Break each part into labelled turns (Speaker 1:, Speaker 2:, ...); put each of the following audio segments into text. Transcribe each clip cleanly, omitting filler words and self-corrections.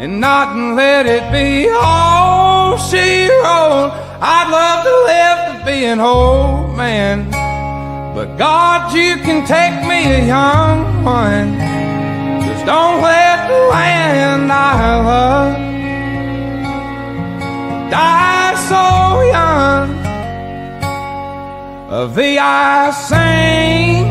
Speaker 1: and not let it be all she wrote. I'd love to live to be an old man, but God, you can take me a young one. Just don't let the land I love die so young. Of thee I sing,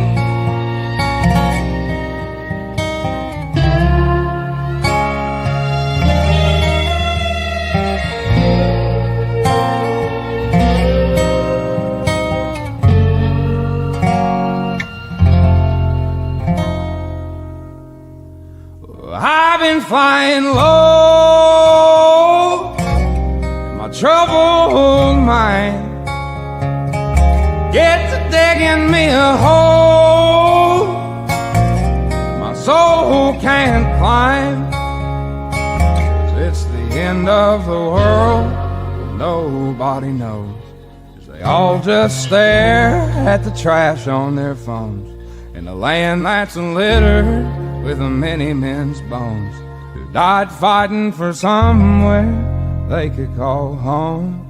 Speaker 1: I've been flying low in my troubled mind. Get to digging me a hole my soul can't climb. It's the end of the world, but nobody knows, 'cause they all just stare at the trash on their phones in a land that's littered with many men's bones who died fighting for somewhere they could call home.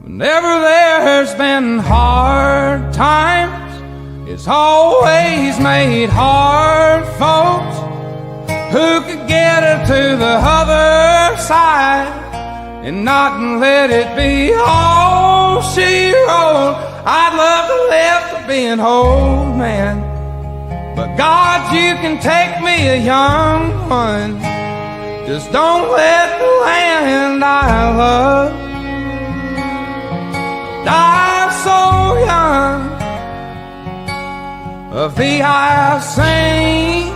Speaker 1: Whenever there's been hard times, it's always made hard folks who could get her to the other side and not let it be all she wrote. I'd love to live to be an old man, but God, you can take me a young one. Just don't let the land I love die so young. Of thee I sing,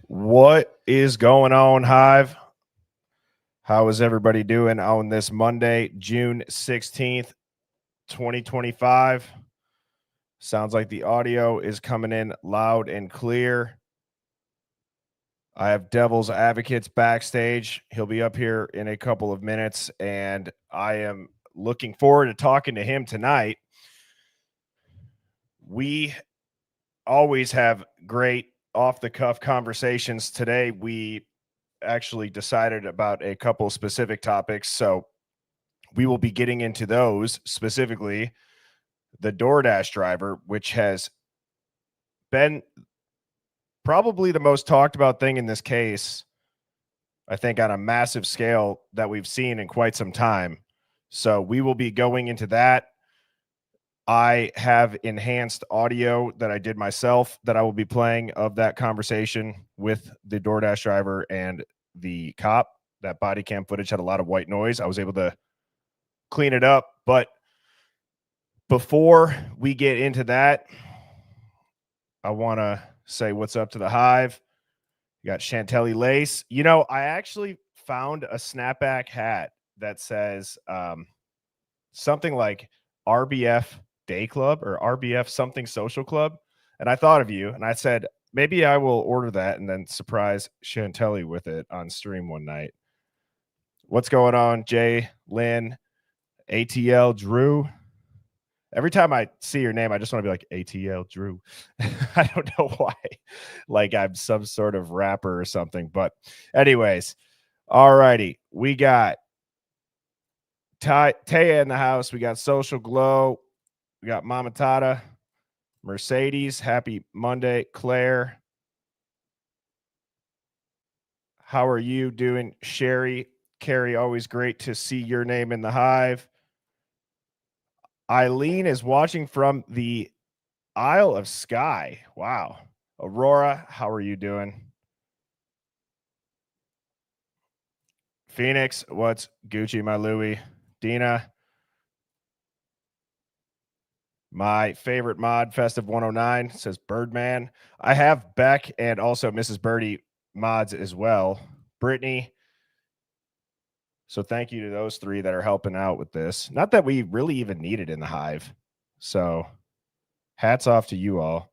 Speaker 2: What is going on, Hive? How is everybody doing on this Monday, June 16th, 2025? Sounds like the audio is coming in loud and clear. I have Devil's Advocates backstage. He'll be up here in a couple of minutes, and I am looking forward to talking to him tonight. We always have great off the cuff conversations. Today, we actually decided about a couple specific topics. So we will be getting into those, specifically the DoorDash driver, which has been probably the most talked about thing in this case, I think, on a massive scale that we've seen in quite some time. So we will be going into that. I have enhanced audio that I did myself that I will be playing of that conversation with the DoorDash driver and the cop. That body cam footage had a lot of white noise. I was able to clean it up. But before we get into that, I want to say what's up to the Hive. You got Chantilly lace. You know, I actually found a snapback hat that says something like RBF Day Club or RBF something social club. And I thought of you and I said, maybe I will order that and then surprise Chantilly with it on stream one night. What's going on, Jay, Lynn, ATL, Drew? Every time I see your name, I just want to be like ATL Drew. I don't know why. Like I'm some sort of rapper or something. But anyways, all righty. We got Taya in the house. We got Social Glow. We got Mama Tata. Mercedes. Happy Monday. Claire. How are you doing? Sherry. Carrie, always great to see your name in the Hive. Eileen is watching from the Isle of Skye. Wow. Aurora, how are you doing? Phoenix, what's Gucci, my Louie? Dina, my favorite mod, Festive 109, says Birdman. I have Beck and also Mrs. Birdie mods as well. Brittany. So thank you to those three that are helping out with this. Not that we really even need it in the Hive. So hats off to you all.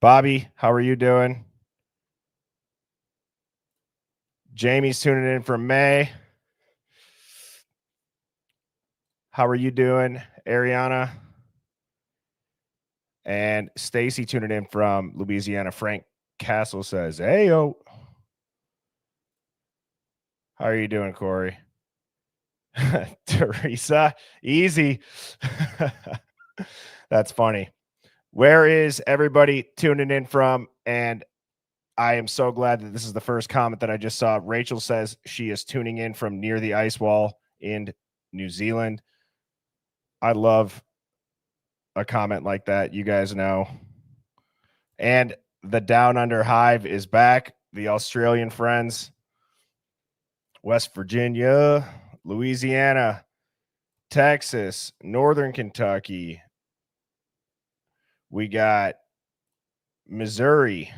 Speaker 2: Bobby, how are you doing? Jamie's tuning in from May. How are you doing, Ariana? And Stacy tuning in from Louisiana. Frank Castle says, hey, yo. How are you doing, Corey? Teresa, easy. That's funny. Where is everybody tuning in from? And I am so glad that this is the first comment that I just saw. Rachel says she is tuning in from near the ice wall in New Zealand. I love a comment like that. You guys know. And the Down Under Hive is back. The Australian friends. West Virginia, Louisiana, Texas, Northern Kentucky. We got Missouri,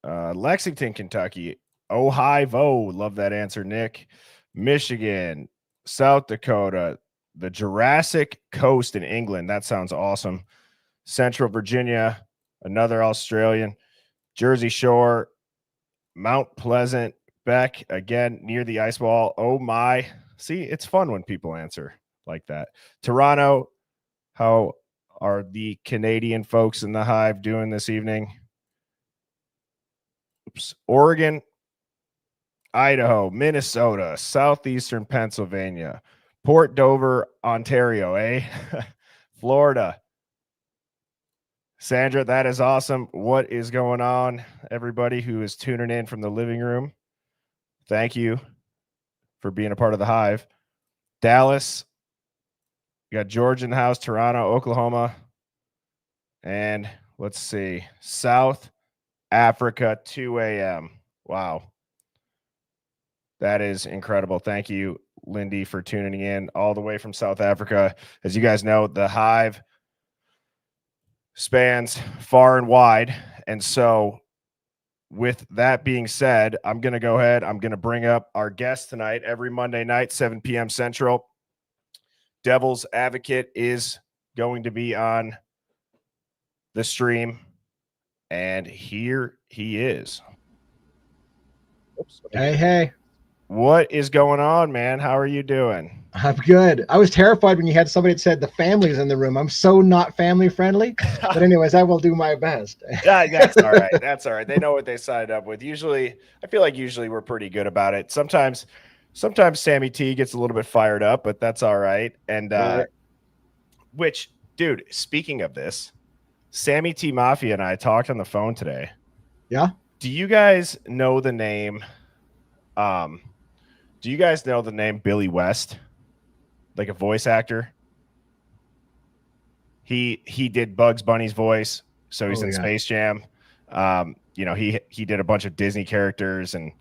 Speaker 2: Lexington, Kentucky, Ohio. Love that answer, Nick. Michigan, South Dakota, the Jurassic Coast in England. That sounds awesome. Central Virginia, another Australian. Jersey Shore, Mount Pleasant, Beck, again, near the ice wall. Oh, my. See, it's fun when people answer like that. Toronto, how are the Canadian folks in the Hive doing this evening? Oops. Oregon, Idaho, Minnesota, southeastern Pennsylvania, Port Dover, Ontario, eh? Florida. Sandra, that is awesome. What is going on, everybody who is tuning in from the living room? Thank you for being a part of the Hive. Dallas, you got George in the house, Toronto, Oklahoma, and let's see, South Africa, 2 a.m. Wow. That is incredible. Thank you, Lindy, for tuning in all the way from South Africa. As you guys know, the Hive spans far and wide. And so with that being said, I'm going to go ahead. I'm going to bring up our guest tonight every Monday night, 7 p.m. Central. Devil's Advocate is going to be on the stream. And here he is.
Speaker 3: Oops, hey.
Speaker 2: What is going on, man? How are you doing?
Speaker 3: I'm good. I was terrified when you had somebody that said the family's in the room. I'm so not family friendly. But anyways, I will do my best.
Speaker 2: Yeah, that's all right. That's all right. They know what they signed up with. Usually, I feel like we're pretty good about it. Sometimes Sammy T gets a little bit fired up, but that's all right. And which, dude, speaking of this, Sammy T Mafia and I talked on the phone today.
Speaker 3: Yeah.
Speaker 2: Do you guys know the name? Do you guys know the name Billy West? Like a voice actor? He did Bugs Bunny's voice, so he's in Space Jam. He did a bunch of Disney characters, and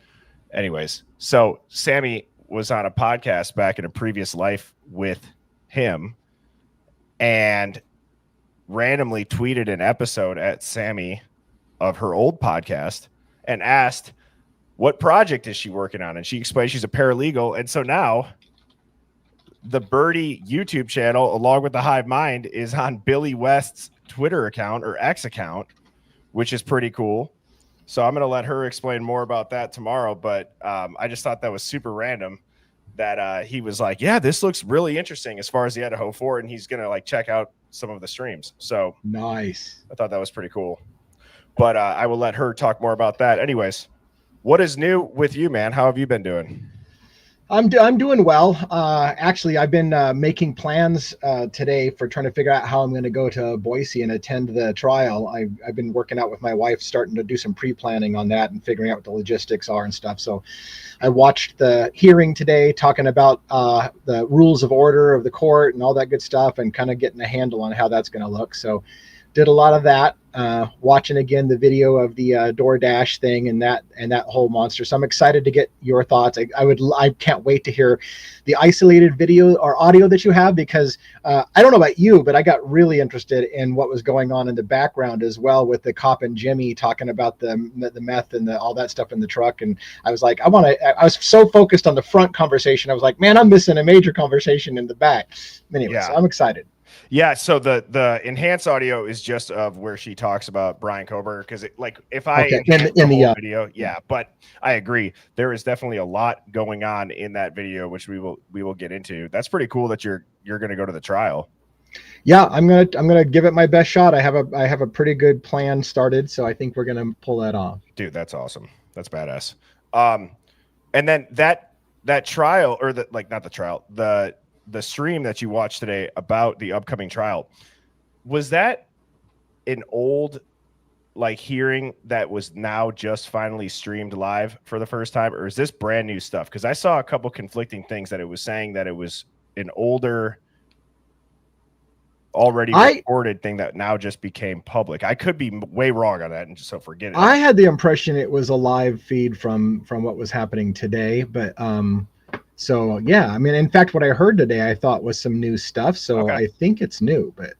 Speaker 2: anyways, so Sammy was on a podcast back in a previous life with him, and randomly tweeted an episode at Sammy of her old podcast and asked, what project is she working on? And she explained she's a paralegal. And so now the Birdie YouTube channel, along with the Hivemind, is on Billy West's Twitter account or X account, which is pretty cool. So I'm going to let her explain more about that tomorrow. But I just thought that was super random that he was like, yeah, this looks really interesting as far as the Idaho 4, and he's going to like check out some of the streams. So
Speaker 3: nice.
Speaker 2: I thought that was pretty cool. But I will let her talk more about that. Anyways, what is new with you, man? How have you been doing?
Speaker 3: I'm doing well. Actually, I've been making plans today for trying to figure out how I'm going to go to Boise and attend the trial. I've been working out with my wife, starting to do some pre-planning on that and figuring out what the logistics are and stuff. So I watched the hearing today talking about the rules of order of the court and all that good stuff and kind of getting a handle on how that's going to look. So did a lot of that, watching again the video of the DoorDash thing and that whole monster. So I'm excited to get your thoughts. I can't wait to hear the isolated video or audio that you have, because I don't know about you, but I got really interested in what was going on in the background as well with the cop and Jimmy talking about the meth and all that stuff in the truck. And I was like, I was so focused on the front conversation. I was like, man, I'm missing a major conversation in the back. Anyway, yeah. So I'm excited.
Speaker 2: Yeah, so the enhanced audio is just of where she talks about Brian Kober, because if I in the video, yeah, but I agree, there is definitely a lot going on in that video, which we will get into. That's pretty cool that you're going to go to the trial.
Speaker 3: Yeah, I'm gonna give it my best shot. I have a pretty good plan started, so I think we're gonna pull that off.
Speaker 2: Dude, that's awesome. That's badass. And then that trial, or not the trial, the stream that you watched today about the upcoming trial, was that an old hearing that was now just finally streamed live for the first time, or is this brand new stuff? Because I saw a couple conflicting things that it was saying that it was an older, already recorded thing that now just became public. I could be way wrong on that, and so forget it.
Speaker 3: I had the impression it was a live feed from what was happening today, but so yeah, I mean, in fact, what I heard today, I thought was some new stuff. So okay. I think it's new, but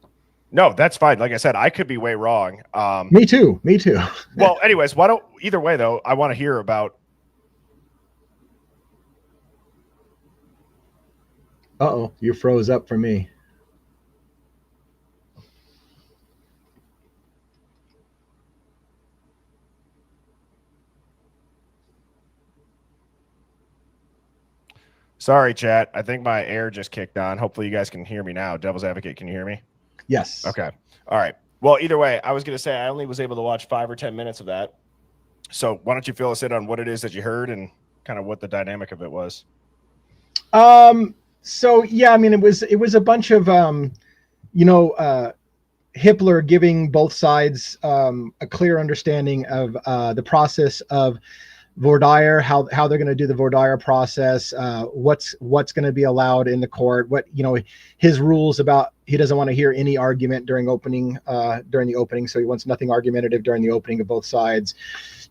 Speaker 2: no, that's fine. Like I said, I could be way wrong.
Speaker 3: Me too.
Speaker 2: Well, anyways, either way though, I want to hear about.
Speaker 3: Uh-oh, you froze up for me.
Speaker 2: Sorry, chat. I think my air just kicked on. Hopefully you guys can hear me now. Devil's Advocate, can you hear me?
Speaker 3: Yes.
Speaker 2: Okay. All right. Well, either way, I was going to say I only was able to watch 5 or 10 minutes of that. So why don't you fill us in on what it is that you heard and kind of what the dynamic of it was?
Speaker 3: So yeah, I mean, it was a bunch of, Hitler giving both sides a clear understanding of the process of voir dire, how they're going to do the voir dire process, what's going to be allowed in the court, his rules about he doesn't want to hear any argument during the opening, so he wants nothing argumentative during the opening of both sides.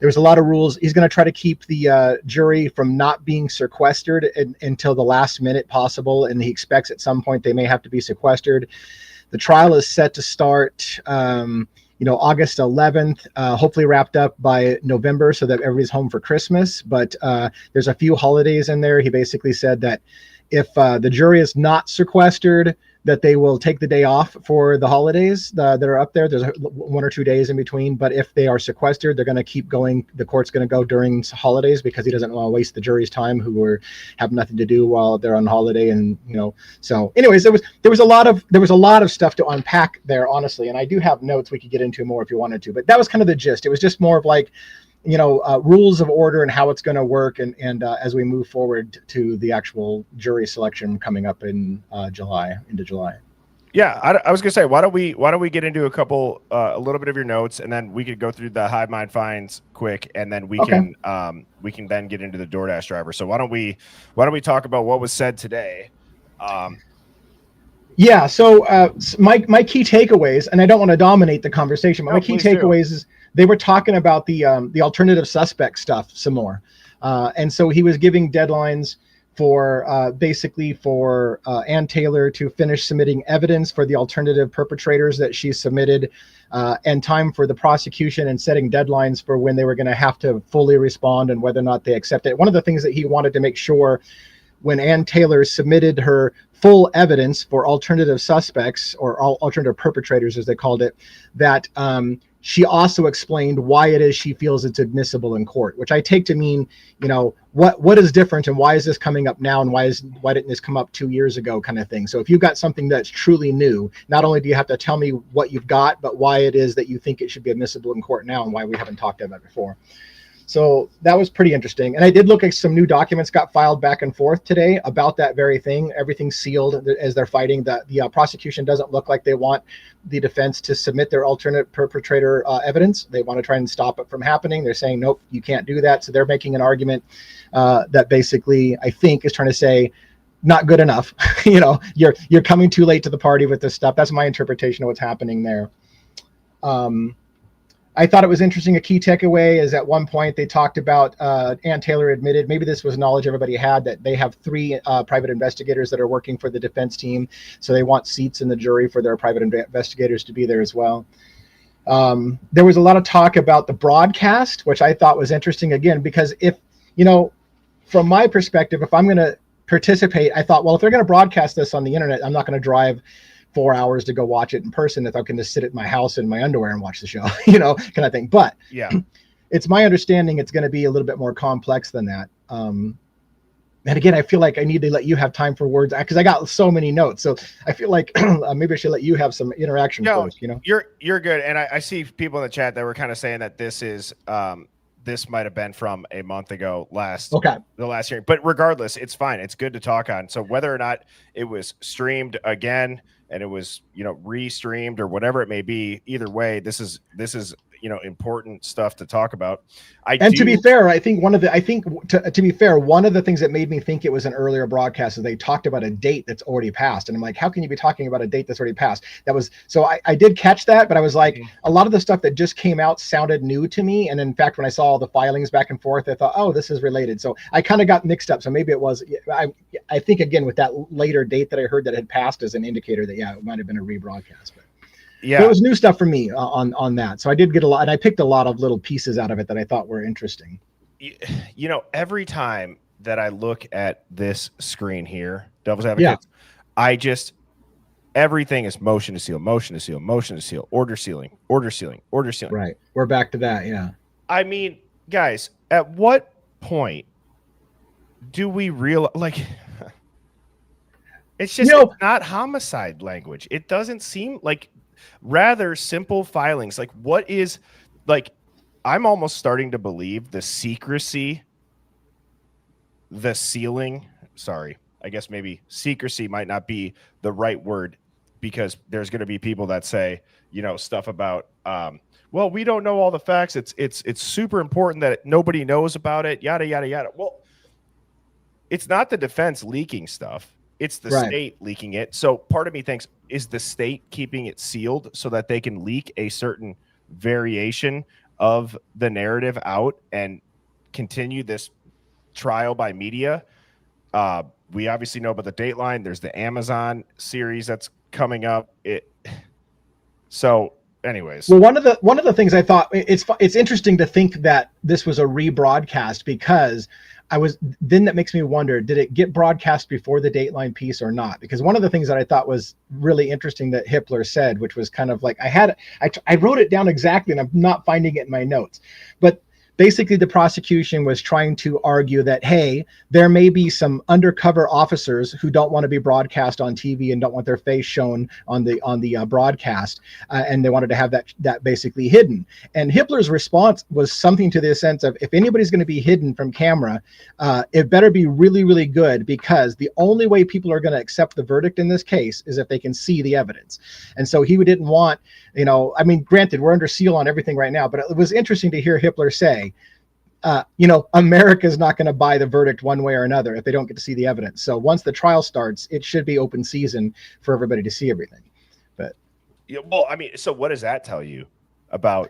Speaker 3: There's a lot of rules. He's going to try to keep the jury from not being sequestered until the last minute possible, and he expects at some point they may have to be sequestered. The trial is set to start August 11th, hopefully wrapped up by November so that everybody's home for Christmas. But there's a few holidays in there. He basically said that if the jury is not sequestered, that they will take the day off for the holidays that are up there. There's 1 or 2 days in between, but if they are sequestered, they're going to keep going. The court's going to go during holidays because he doesn't want to waste the jury's time who have nothing to do while they're on holiday. And so anyways, there was a lot of stuff to unpack there, honestly. And I do have notes we could get into more if you wanted to, but that was kind of the gist. It was just more of like, rules of order and how it's going to work. And as we move forward to the actual jury selection coming up in July.
Speaker 2: Yeah, I was gonna say, why don't we get into a little bit of your notes, and then we could go through the Hivemind finds quick, and then we can then get into the DoorDash driver. So why don't we talk about what was said today?
Speaker 3: Yeah. So my key takeaways, and I don't want to dominate the conversation, but my key takeaways is they were talking about the alternative suspect stuff some more, and so he was giving deadlines for basically for Ann Taylor to finish submitting evidence for the alternative perpetrators that she submitted, and time for the prosecution, and setting deadlines for when they were going to have to fully respond and whether or not they accept it. One of the things that he wanted to make sure when Ann Taylor submitted her full evidence for alternative suspects or alternative perpetrators, as they called it, that she also explained why it is she feels it's admissible in court, which I take to mean, what is different and why is this coming up now, and why didn't this come up 2 years ago, kind of thing. So if you've got something that's truly new, not only do you have to tell me what you've got, but why it is that you think it should be admissible in court now and why we haven't talked about it before. So that was pretty interesting. And I did look at some new documents got filed back and forth today about that very thing. Everything's sealed as they're fighting. The prosecution doesn't look like they want the defense to submit their alternate perpetrator evidence. They want to try and stop it from happening. They're saying, nope, you can't do that. So they're making an argument that basically, I think, is trying to say, not good enough. You're coming too late to the party with this stuff. That's my interpretation of what's happening there. I thought it was interesting. A key takeaway is at one point they talked about Ann Taylor admitted, maybe this was knowledge everybody had, that they have 3 private investigators that are working for the defense team. So they want seats in the jury for their private investigators to be there as well. There was a lot of talk about the broadcast, which I thought was interesting again, because if, from my perspective, if I'm going to participate, I thought, well, if they're going to broadcast this on the internet, I'm not going to drive 4 hours to go watch it in person if I can just sit at my house in my underwear and watch the show, kind of thing. But
Speaker 2: yeah,
Speaker 3: it's my understanding it's going to be a little bit more complex than that. And again, I feel like I need to let you have time for words because I got so many notes. So I feel like maybe I should let you have some interaction first.
Speaker 2: You're good. And I see people in the chat that were kind of saying that this is this might have been from a month ago, the last hearing. But regardless, it's fine. It's good to talk on. So whether or not it was streamed again and it was, restreamed or whatever it may be, either way, this is important stuff to talk about.
Speaker 3: To be fair, I think one of the things that made me think it was an earlier broadcast is they talked about a date that's already passed. And I'm like, how can you be talking about a date that's already passed? So I did catch that, but I was like, a lot of the stuff that just came out sounded new to me. And in fact, when I saw all the filings back and forth, I thought, oh, this is related. So I kind of got mixed up. So maybe it was, I think again, with that later date that I heard that had passed as an indicator that, it might have been a rebroadcast, but. Yeah, there was new stuff for me on that. So I did get a lot, and I picked a lot of little pieces out of it that I thought were interesting.
Speaker 2: Every time that I look at this screen here, Devil's Advocate, everything is motion to seal, motion to seal, motion to seal, order sealing, order sealing, order sealing.
Speaker 3: Right. We're back to that. Yeah.
Speaker 2: I mean, guys, at what point do we realize, it's just it's not homicide language. It doesn't seem like rather simple filings. Like what is I'm almost starting to believe the secrecy, the sealing. Sorry, I guess maybe secrecy might not be the right word because there's going to be people that say, stuff about, well, we don't know all the facts. It's super important that nobody knows about it. Yada, yada, yada. Well, it's not the defense leaking stuff. It's the state leaking it. So part of me thinks, is the state keeping it sealed so that they can leak a certain variation of the narrative out and continue this trial by media? We obviously know about the Dateline. There's the Amazon series that's coming up. So anyways.
Speaker 3: Well, one of the things I thought, it's interesting to think that this was a rebroadcast, because that makes me wonder, did it get broadcast before the Dateline piece or not? Because one of the things that I thought was really interesting that Hippler said, which was kind of like, I wrote it down exactly and I'm not finding it in my notes, but basically the prosecution was trying to argue that, hey, there may be some undercover officers who don't want to be broadcast on TV and don't want their face shown on the broadcast, and they wanted to have that basically hidden. And Hippler's response was something to the sense of, if anybody's going to be hidden from camera, it better be really, really good, because the only way people are going to accept the verdict in this case is if they can see the evidence. And so he didn't want, I mean, granted, we're under seal on everything right now, but it was interesting to hear Hippler say, America's not going to buy the verdict one way or another if they don't get to see the evidence. So once the trial starts, it should be open season for everybody to see everything. But
Speaker 2: yeah, well, I mean, so what does that tell you about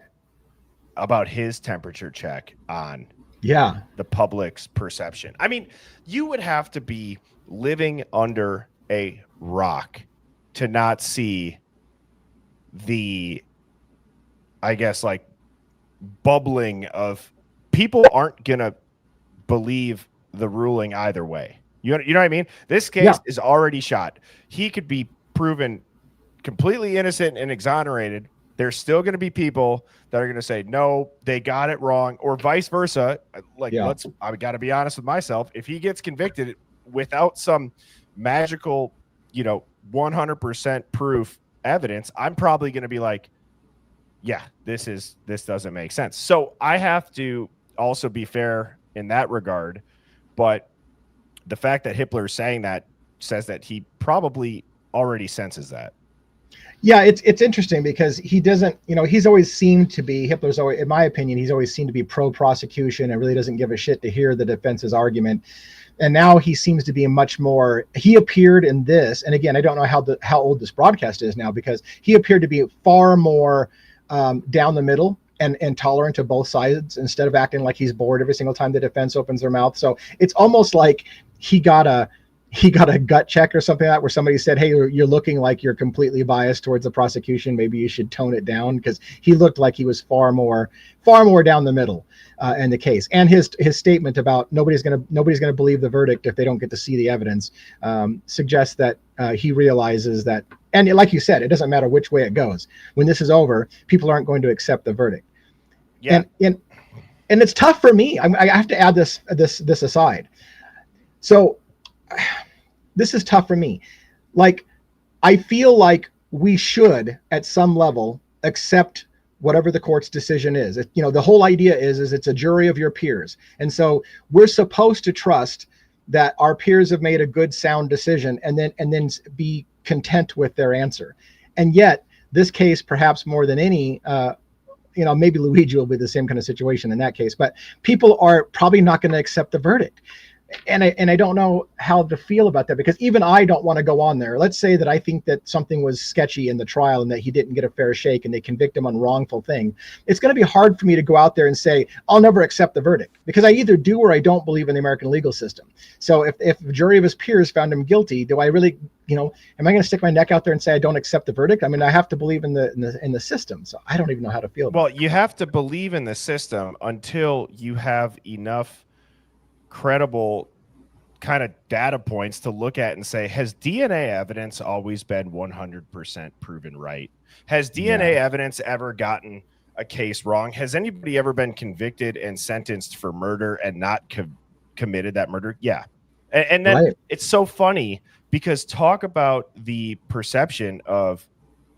Speaker 2: his temperature check on the public's perception? I mean, you would have to be living under a rock to not see the, I guess, like, bubbling of people aren't gonna believe the ruling either way. You know what I mean? This case is already shot. He could be proven completely innocent and exonerated. There's still going to be people that are going to say, no, they got it wrong, or vice versa. Like, I got to be honest with myself. If he gets convicted without some magical, 100% proof evidence, I'm probably going to be like, yeah, this doesn't make sense. So I have to also be fair in that regard. But the fact that Hippler is saying that says that he probably already senses that.
Speaker 3: Yeah, it's interesting, because he doesn't, he's always seemed to be, Hitler's always, in my opinion, he's always seemed to be pro-prosecution and really doesn't give a shit to hear the defense's argument. And now he seems to be he appeared in this, and again, I don't know how old this broadcast is now, because he appeared to be far more down the middle and tolerant to both sides, instead of acting like he's bored every single time the defense opens their mouth. So it's almost like he got a gut check or something like that, where somebody said, hey, you're looking like you're completely biased towards the prosecution. Maybe you should tone it down, because he looked like he was far more down the middle in the case. And his statement about nobody's gonna believe the verdict if they don't get to see the evidence suggests that he realizes that, and like you said, it doesn't matter which way it goes. When this is over, people aren't going to accept the verdict. Yeah. And it's tough for me. I have to add this aside. So this is tough for me. Like, I feel like we should, at some level, accept whatever the court's decision is. The whole idea is it's a jury of your peers. And so we're supposed to trust that our peers have made a good, sound decision, and then be content with their answer. And yet, this case, perhaps more than any, maybe Luigi will be the same kind of situation in that case, but people are probably not going to accept the verdict. And I don't know how to feel about that, because even I don't want to go on there. Let's say that I think that something was sketchy in the trial and that he didn't get a fair shake and they convict him on wrongful thing. It's going to be hard for me to go out there and say, I'll never accept the verdict, because I either do or I don't believe in the American legal system. So if a jury of his peers found him guilty, do I really, am I going to stick my neck out there and say I don't accept the verdict? I mean, I have to believe in the system. So I don't even know how to feel about it.
Speaker 2: Well, you have to believe in the system until you have enough credible kind of data points to look at and say, has DNA evidence always been 100% proven right? Has DNA evidence ever gotten a case wrong? Has anybody ever been convicted and sentenced for murder and not committed that murder? Yeah. And then It's so funny, because talk about the perception of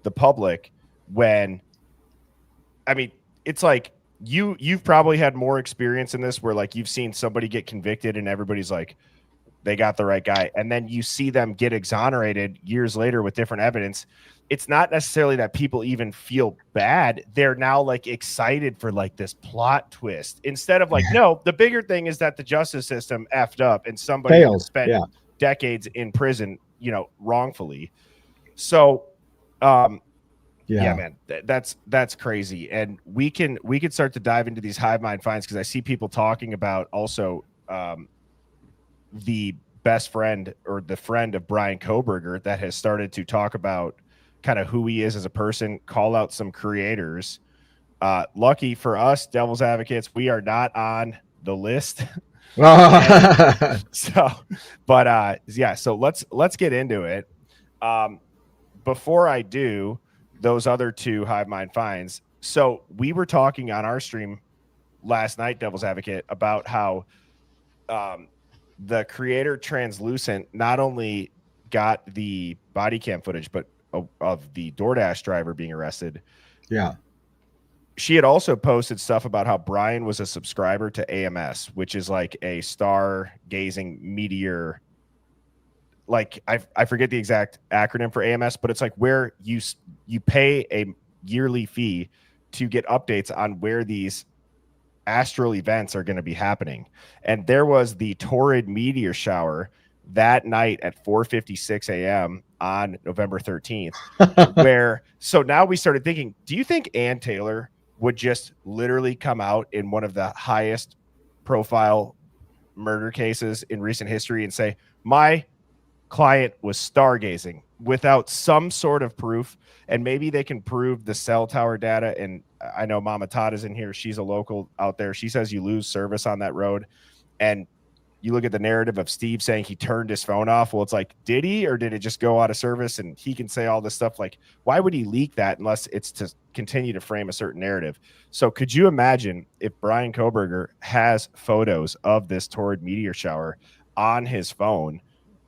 Speaker 2: the public when, I mean, it's like you've probably had more experience in this, where like you've seen somebody get convicted and everybody's like, they got the right guy. And then you see them get exonerated years later with different evidence. It's not necessarily that people even feel bad. They're now like excited for like this plot twist, instead of like, no, the bigger thing is that the justice system effed up and somebody spent decades in prison, wrongfully. So, yeah, man, that's crazy. And we can start to dive into these Hivemind finds, because I see people talking about also the best friend or the friend of Brian Koberger that has started to talk about kind of who he is as a person, call out some creators. Lucky for us, Devil's Advocates, we are not on the list. So let's get into it. Before I do those other two Hivemind finds, so we were talking on our stream last night, Devil's Advocate, about how the creator Translucent not only got the body cam footage, but of the DoorDash driver being arrested.
Speaker 3: Yeah.
Speaker 2: She had also posted stuff about how Brian was a subscriber to AMS, which is like a star-gazing meteor. Like I forget the exact acronym for AMS, but it's like where you pay a yearly fee to get updates on where these astral events are going to be happening. And there was the torrid meteor shower that night at 4:56 a.m. on November 13th, so now we started thinking, do you think Ann Taylor would just literally come out in one of the highest profile murder cases in recent history and say, my client was stargazing without some sort of proof? And maybe they can prove the cell tower data. And I know Mama Todd is in here. She's a local out there. She says you lose service on that road. And you look at the narrative of Steve saying he turned his phone off. Well, it's like, did he, or did it just go out of service? And he can say all this stuff. Like, why would he leak that unless it's to continue to frame a certain narrative? So could you imagine if Brian Koberger has photos of this torrid meteor shower on his phone?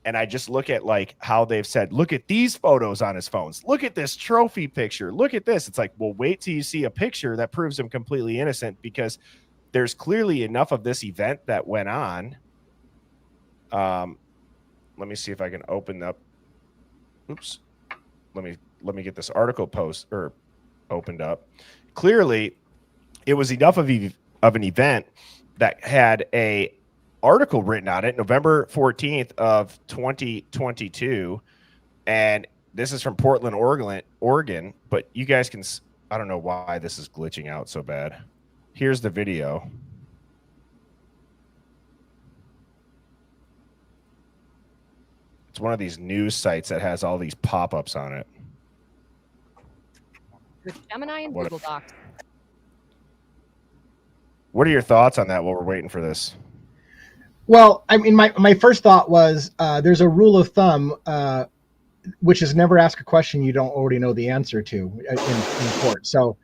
Speaker 2: And I just look at like how they've said, look at these photos on his phones. Look at this trophy picture. Look at this. It's like, well, wait till you see a picture that proves him completely innocent, because there's clearly enough of this event that went on. Let me see if I can open up. Oops. Let me get this article opened up. Clearly, it was enough of an event that had a article written on it, November 14th of 2022, and this is from Portland, Oregon. But you guys can, I don't know why this is glitching out so bad. Here's the video. It's one of these news sites that has all these pop-ups on it.
Speaker 4: With Gemini and Google Docs.
Speaker 2: What are your thoughts on that while we're waiting for this?
Speaker 3: Well, I mean, my first thought was there's a rule of thumb, which is never ask a question you don't already know the answer to in court. So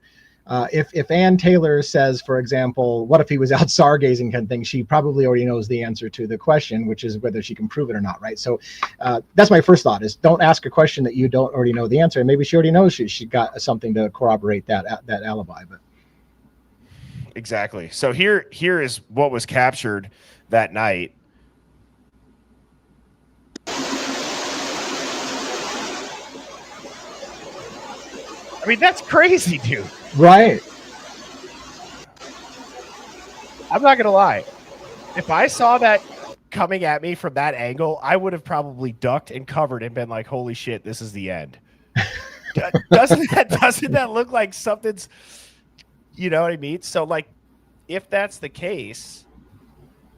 Speaker 3: if Ann Taylor says, for example, what if he was out stargazing kind of thing, she probably already knows the answer to the question, which is whether she can prove it or not, right? So that's my first thought, is don't ask a question that you don't already know the answer. And maybe she already knows she got something to corroborate that alibi. But
Speaker 2: exactly. So here is what was captured that night. I mean, that's crazy, dude.
Speaker 3: Right.
Speaker 2: I'm not going to lie. If I saw that coming at me from that angle, I would have probably ducked and covered and been like, holy shit, this is the end. Doesn't that look like something's, you know what I mean? So, like, if that's the case,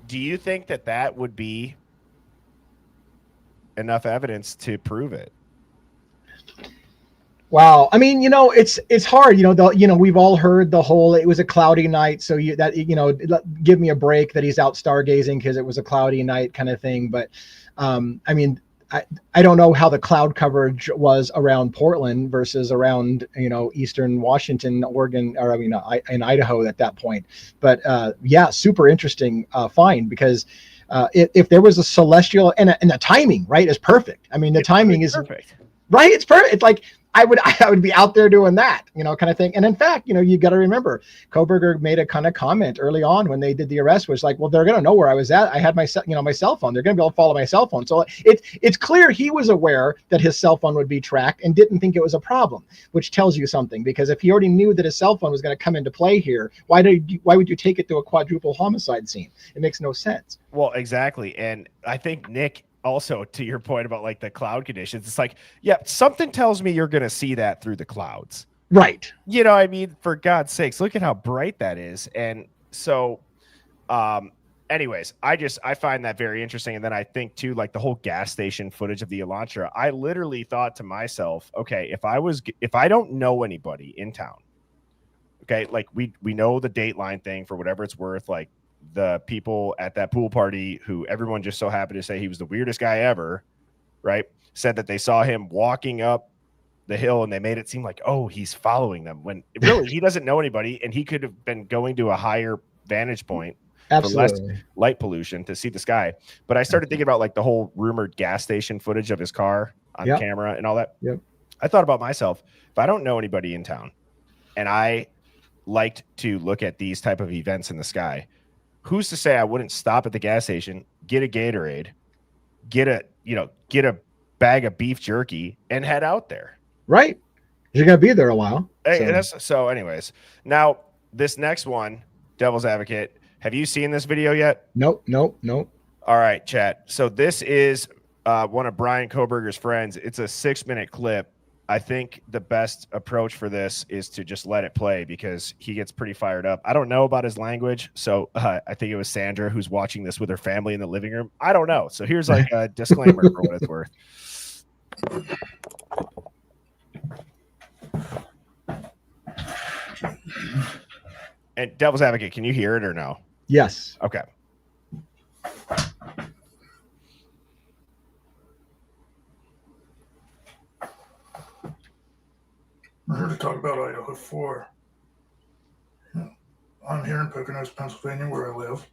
Speaker 2: do you think that would be enough evidence to prove it?
Speaker 3: Wow. I mean, it's hard, we've all heard the whole, it was a cloudy night. So give me a break that he's out stargazing because it was a cloudy night kind of thing. But I mean, I don't know how the cloud coverage was around Portland versus around, Eastern Washington, Oregon, or in Idaho at that point. But yeah, super interesting find, because if there was a celestial and the timing, right, is perfect. I mean, the timing is perfect, right? It's perfect. It's like, I would be out there doing that, kind of thing. And in fact, you got to remember, Koberger made a kind of comment early on when they did the arrest, was like, well, they're going to know where I was at. I had my cell phone. They're going to be able to follow my cell phone. So it's clear he was aware that his cell phone would be tracked and didn't think it was a problem, which tells you something, because if he already knew that his cell phone was going to come into play here, why would you take it to a quadruple homicide scene? It makes no sense.
Speaker 2: Well, exactly. And I think, Nick, also to your point about like the cloud conditions, it's like, yeah, something tells me you're going to see that through the clouds.
Speaker 3: Right.
Speaker 2: I mean, for God's sakes, look at how bright that is. And so, anyways, I find that very interesting. And then I think too, like the whole gas station footage of the Elantra, I literally thought to myself, okay, if I don't know anybody in town, okay, like we know the Dateline thing for whatever it's worth, like the people at that pool party who everyone just so happened to say he was the weirdest guy ever, right? Said that they saw him walking up the hill and they made it seem like, oh, he's following them, when really he doesn't know anybody and he could have been going to a higher vantage point for less light pollution to see the sky. But I started thinking about like the whole rumored gas station footage of his car on camera and all that.
Speaker 3: Yep.
Speaker 2: I thought about myself, if I don't know anybody in town and I liked to look at these type of events in the sky, who's to say I wouldn't stop at the gas station, get a Gatorade, get a bag of beef jerky and head out there.
Speaker 3: Right. You're going to be there a while.
Speaker 2: So anyways, now this next one, Devil's Advocate, have you seen this video yet?
Speaker 3: Nope.
Speaker 2: All right, chat. So this is one of Brian Koberger's friends. It's a 6-minute clip. I think the best approach for this is to just let it play because he gets pretty fired up. I don't know about his language, so I think it was Sandra who's watching this with her family in the living room. I don't know. So here's like a disclaimer for what it's worth. And Devil's Advocate, can you hear it or no?
Speaker 3: Yes.
Speaker 2: Okay.
Speaker 5: We're here to talk about Idaho 4. I'm here in Poconos, Pennsylvania, where I live.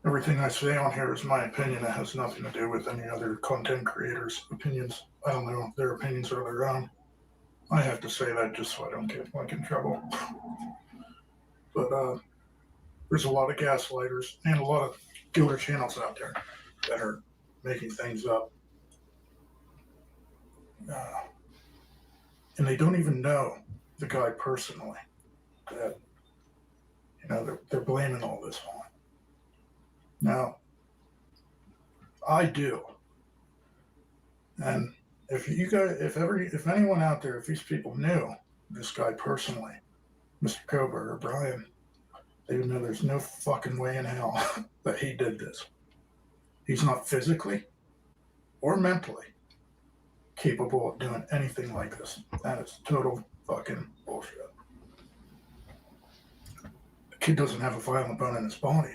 Speaker 5: Everything I say on here is my opinion. It has nothing to do with any other content creators' opinions. I don't know if their opinions are their own. I have to say that just so I don't get like in trouble. But there's a lot of gaslighters and a lot of killer channels out there that are making things up. And they don't even know the guy personally. That, you know, they're blaming all this on. Now, I do. And if you guys, if anyone out there, if these people knew this guy personally, Mr. Kober or Brian, they would know there's no fucking way in hell that he did this. He's not physically or mentally capable of doing anything like this. That is total fucking bullshit. The kid doesn't have a violent bone in his body.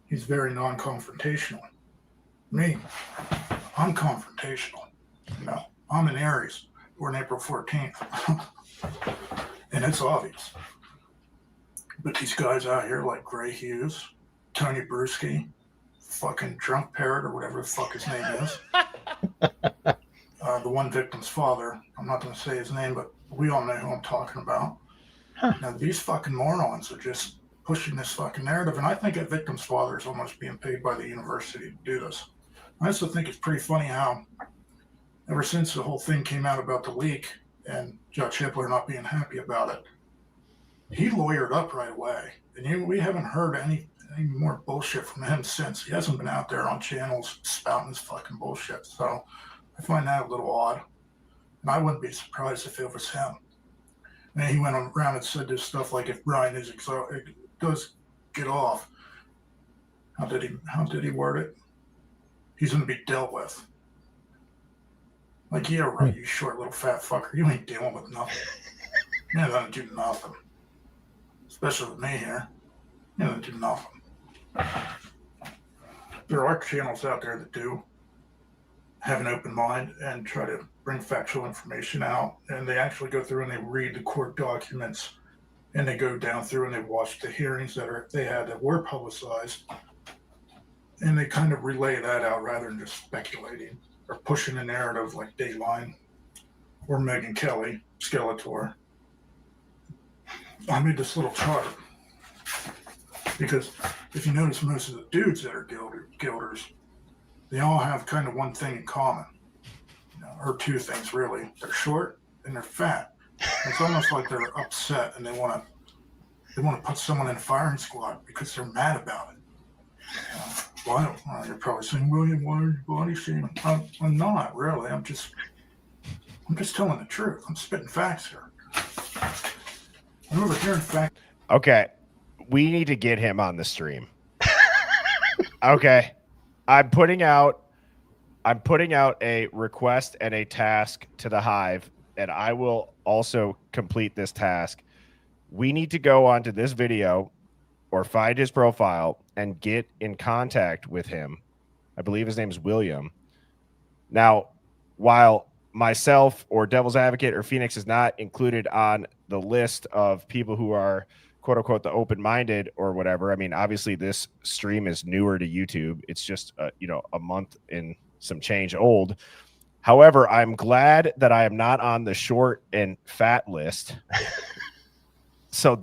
Speaker 5: He's very non-confrontational. Me, I'm confrontational. You know, I'm an Aries. We're on April 14th. And it's obvious. But these guys out here like Gray Hughes, Tony Bruschi, fucking Drunk Parrot or whatever the fuck his name is. The one victim's father, I'm not going to say his name, but we all know who I'm talking about. Now, these fucking morons are just pushing this fucking narrative, and I think that victim's father is almost being paid by the university to do this. I also think it's pretty funny how ever since the whole thing came out about the leak and Judge Hippler not being happy about it, he lawyered up right away. And we haven't heard any more bullshit from him since. He hasn't been out there on channels spouting his fucking bullshit. So I find that a little odd. And I wouldn't be surprised if it was him. And he went around and said this stuff like, if Brian does get off, how did he word it? He's going to be dealt with. Like, yeah, right, you short little fat fucker. You ain't dealing with nothing. You ain't going to do nothing. Especially with me here. You don't do nothing. There are channels out there that do have an open mind and try to bring factual information out. And they actually go through and they read the court documents. And they go down through and they watch the hearings they had that were publicized. And they kind of relay that out rather than just speculating or pushing a narrative like Dateline or Megyn Kelly, Skeletor. I made this little chart because if you notice, most of the dudes that are guilders, they all have kind of one thing in common, or two things really. They're short and they're fat. It's almost like they're upset and they want to put someone in a firing squad because they're mad about it. Well, you're probably saying, William, why are you body shaming? I'm not really. I'm just telling the truth. I'm spitting facts here. I'm over here in fact.
Speaker 2: Okay. we need to get him on the stream. Okay. I'm putting out a request and a task to the Hive, and I will also complete this task. We need to go onto this video or find his profile and get in contact with him. I believe his name is William. Now, while myself or Devil's Advocate or Phoenix is not included on the list of people who are quote unquote the open-minded or whatever, I mean, obviously this stream is newer to YouTube. It's just a month and some change old. However, I'm glad that I am not on the short and fat list. So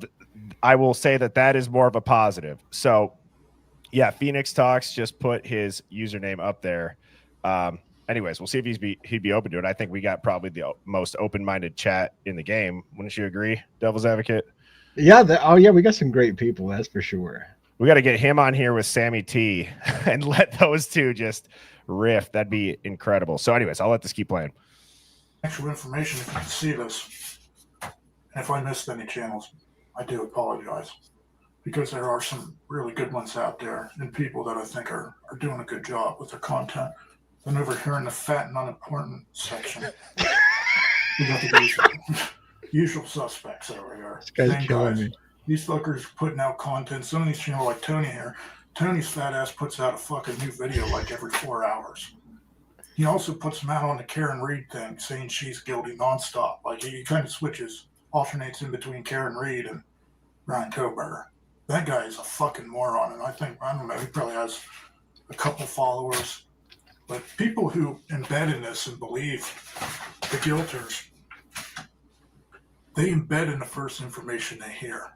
Speaker 2: I will say that is more of a positive. So yeah, Phoenix Talks just put his username up there. Anyways, we'll see if he'd be open to it. I think we got probably the most open-minded chat in the game. Wouldn't you agree, Devil's Advocate?
Speaker 3: Yeah. We got some great people. That's for sure.
Speaker 2: We got to get him on here with Sammy T and let those two just riff. That'd be incredible. So anyways, I'll let this keep playing.
Speaker 5: Actual information if you can see this. And if I missed any channels, I do apologize. Because there are some really good ones out there and people that I think are doing a good job with their content. And over here in the fat and unimportant section, we got the usual suspects over here.
Speaker 3: This guy's killing me.
Speaker 5: These fuckers putting out content. Some of these channels, like Tony here, Tony's fat ass puts out a fucking new video like every 4 hours. He also puts them out on the Karen Reed thing, saying she's guilty nonstop. Like he kind of alternates in between Karen Reed and Brian Koberger. That guy is a fucking moron, and I don't know, he probably has a couple followers. But people who embed in this and believe the guilters, they embed in the first information they hear.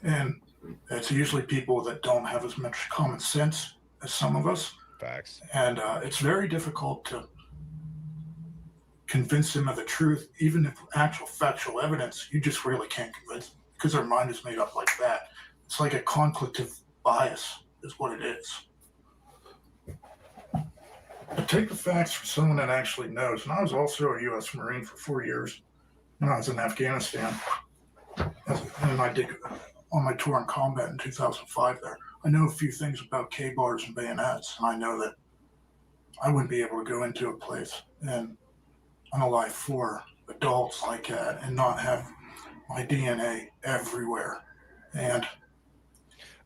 Speaker 5: And it's usually people that don't have as much common sense as some of us.
Speaker 2: Facts.
Speaker 5: And it's very difficult to convince them of the truth, even if actual factual evidence, you just really can't convince them because their mind is made up like that. It's like a cognitive bias is what it is. But take the facts from someone that actually knows. And I was also a U.S. Marine for 4 years when I was in Afghanistan. And I did on my tour in combat in 2005 there. I know a few things about K-bars and bayonets, and I know that I wouldn't be able to go into a place and unalive 4 adults like that and not have my DNA everywhere. And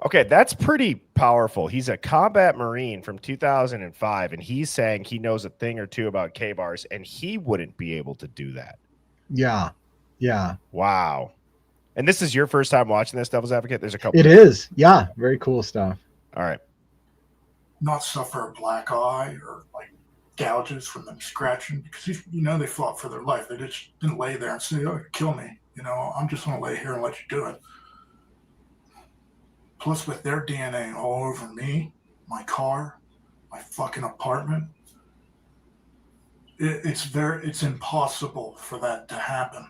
Speaker 2: okay, that's pretty powerful. He's a combat Marine from 2005, and he's saying he knows a thing or two about K-bars, and he wouldn't be able to do that.
Speaker 3: Yeah.
Speaker 2: Wow. And this is your first time watching this, Devil's Advocate? There's a couple.
Speaker 3: It is. Yeah. Very cool stuff.
Speaker 2: All right.
Speaker 5: not suffer a black eye or like gouges from them scratching, because they fought for their life. They just didn't lay there and say, "Oh, kill me." I'm just going to lay here and let you do it. Plus, with their DNA all over me, my car, my fucking apartment, it's impossible for that to happen.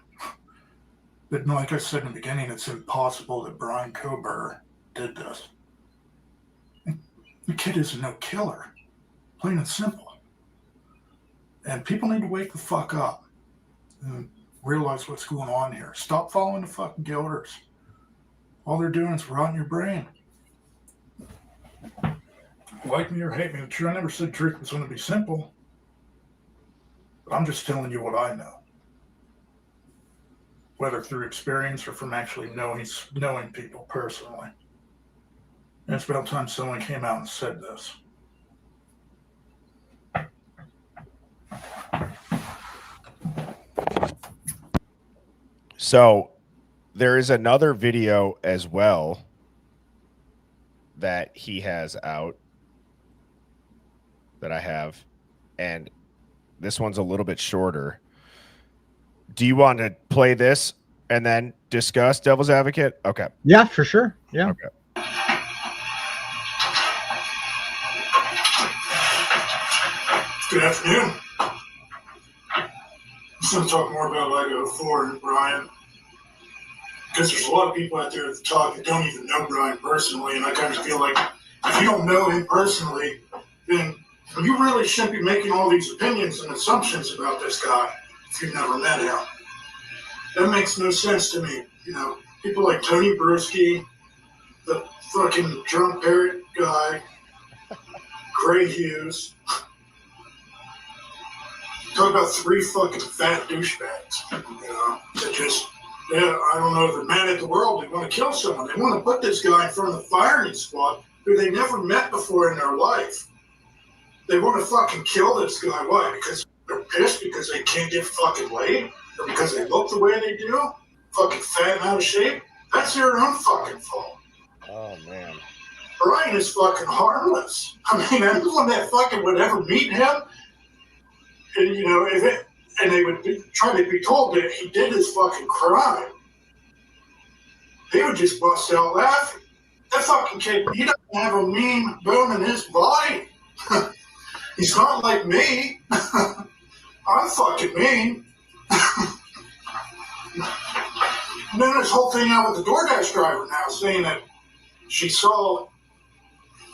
Speaker 5: But like I said in the beginning, it's impossible that Brian Koberger did this. The kid is no killer, plain and simple. And people need to wake the fuck up and realize what's going on here. Stop following the fucking guilders. All they're doing is rotting your brain. Like me or hate me, I never said truth was going to be simple. But I'm just telling you what I know. Whether through experience or from actually knowing people personally. And it's about time someone came out and said this.
Speaker 2: So there is another video as well that he has out that I have, and this one's a little bit shorter. Do you want to play this and then discuss Devil's Advocate? Okay.
Speaker 3: Yeah, for sure. Yeah.
Speaker 2: Okay.
Speaker 5: Good afternoon. I'm just going to talk more about Lego 4 and Brian, because there's a lot of people out there that talk that don't even know Brian personally, and I kind of feel like if you don't know him personally, then you really shouldn't be making all these opinions and assumptions about this guy if you've never met him. That makes no sense to me. People like Tony Bruschi, the fucking drunk parrot guy, Gray Hughes. Talk about 3 fucking fat douchebags, that just, I don't know, they're mad at the world. They want to kill someone. They want to put this guy in front of the firing squad who they never met before in their life. They want to fucking kill this guy. Why? Because they're pissed because they can't get fucking laid? Or because they look the way they do? Fucking fat and out of shape? That's their own fucking fault.
Speaker 2: Oh, man.
Speaker 5: Brian is fucking harmless. I mean, anyone that fucking would ever meet him, and, and they would try to be told that he did his fucking crime, they would just bust out laughing. That fucking kid, he doesn't have a mean bone in his body. He's not like me. I'm fucking mean. And then this whole thing out with the DoorDash driver now saying that she saw,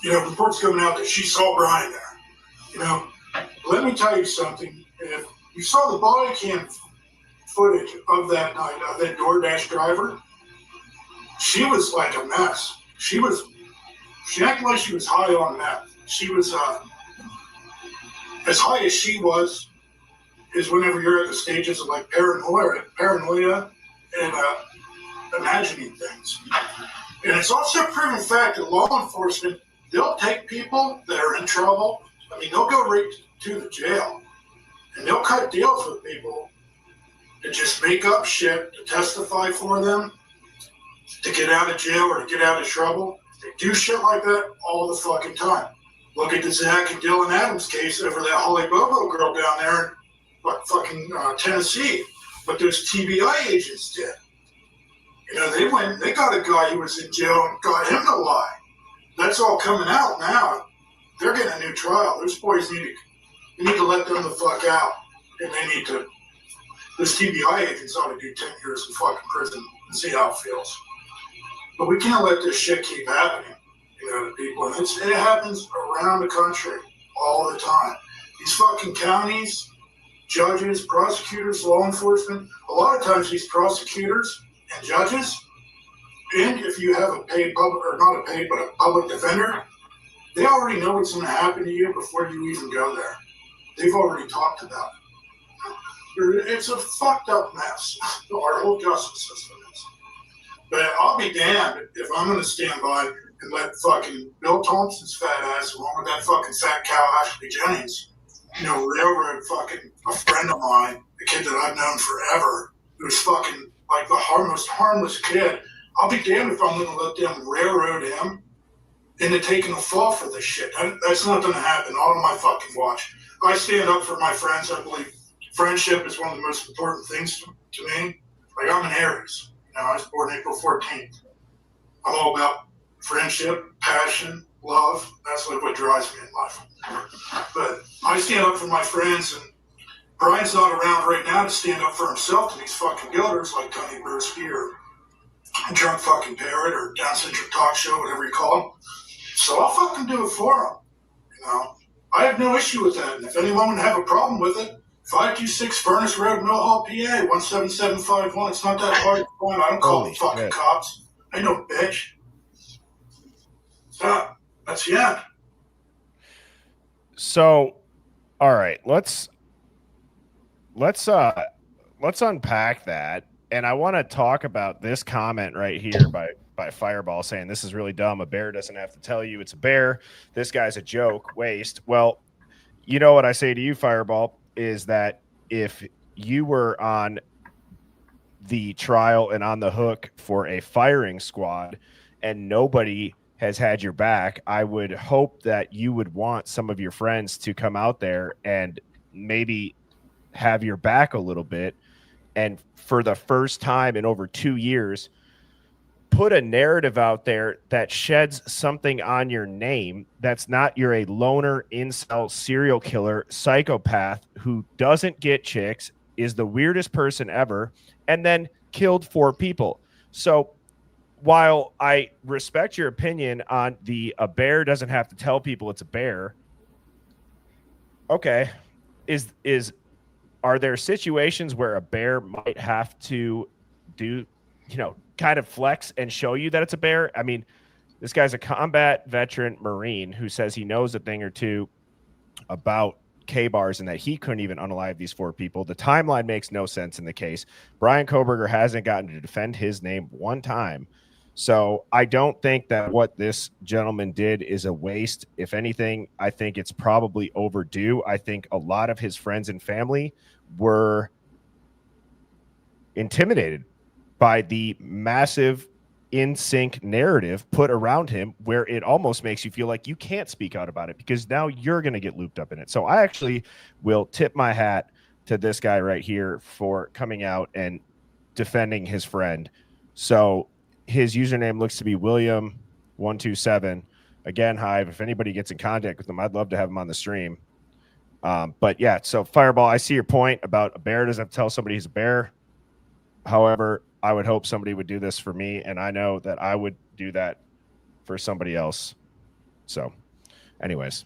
Speaker 5: reports coming out that she saw Brian there. Let me tell you something. If you saw the body cam footage of that night, of that DoorDash driver, she was like a mess. She acted like she was high on meth. She was, as high as she was, is whenever you're at the stages of like paranoia and imagining things. And it's also a proven fact that law enforcement, they'll take people that are in trouble. I mean, they'll go right to the jail, and they'll cut deals with people to just make up shit to testify for them, to get out of jail or to get out of trouble. They do shit like that all the fucking time. Look at the Zach and Dylan Adams case over that Holly Bobo girl down there in Tennessee. What those TBI agents did. They got a guy who was in jail and got him to lie. That's all coming out now. They're getting a new trial. Those boys you need to let them the fuck out. And those TBI agents ought to do 10 years in fucking prison and see how it feels. But we can't let this shit keep happening, to people. And it happens around the country all the time. These fucking counties, judges, prosecutors, law enforcement, a lot of times these prosecutors and judges, and if you have a paid public, or not a paid, but a public defender, they already know what's going to happen to you before you even go there. They've already talked about it. It's a fucked up mess. Our whole justice system is. But I'll be damned if I'm going to stand by and let fucking Bill Thompson's fat ass, along with that fucking fat cow Ashley Jennings, railroad fucking a friend of mine, a kid that I've known forever, who's fucking like the most harmless kid. I'll be damned if I'm going to let them railroad him into taking a fall for this shit. That's not going to happen. Not on my fucking watch. I stand up for my friends. I believe friendship is one of the most important things to me. Like, I'm an Aries. I was born April 14th. I'm all about friendship, passion, love. That's like what drives me in life. But I stand up for my friends, and Brian's not around right now to stand up for himself to these fucking guilders like Tony Bursky or Drunk Fucking Parrot or Down Central Talk Show, whatever you call him. So I'll fucking do it for him. I have no issue with that. And if anyone would have a problem with it, 526 Furnace Road, Mill Hall, PA, 17751. It's not that hard to find. I don't call the fucking cops. I know, bitch. So that's the end.
Speaker 2: So, all right, let's unpack that. And I want to talk about this comment right here by Fireball saying this is really dumb. A bear doesn't have to tell you it's a bear. This guy's a joke. Waste. Well, you know what I say to you, Fireball, is that if you were on the trial and on the hook for a firing squad and nobody has had your back, I would hope that you would want some of your friends to come out there and maybe have your back a little bit. And for the first time in over 2 years, put a narrative out there that sheds something on your name that's not you're a loner, incel, serial killer, psychopath who doesn't get chicks, is the weirdest person ever, and then killed 4 people. So while I respect your opinion on a bear doesn't have to tell people it's a bear, okay, are there situations where a bear might have to do, kind of flex and show you that it's a bear? I mean, This guy's a combat veteran Marine who says he knows a thing or two about K-bars and that he couldn't even unalive these 4 people. The timeline makes no sense in the case. Brian Koberger hasn't gotten to defend his name one time. So I don't think that what this gentleman did is a waste. If anything, I think it's probably overdue. I think a lot of his friends and family were intimidated by the massive in sync narrative put around him, where it almost makes you feel like you can't speak out about it because now you're going to get looped up in it. So I actually will tip my hat to this guy right here for coming out and defending his friend. So his username looks to be William127. Again, Hive, if anybody gets in contact with him, I'd love to have him on the stream. But yeah, so Fireball, I see your point about a bear doesn't have to tell somebody he's a bear. However, I would hope somebody would do this for me, and I know that I would do that for somebody else. So, anyways.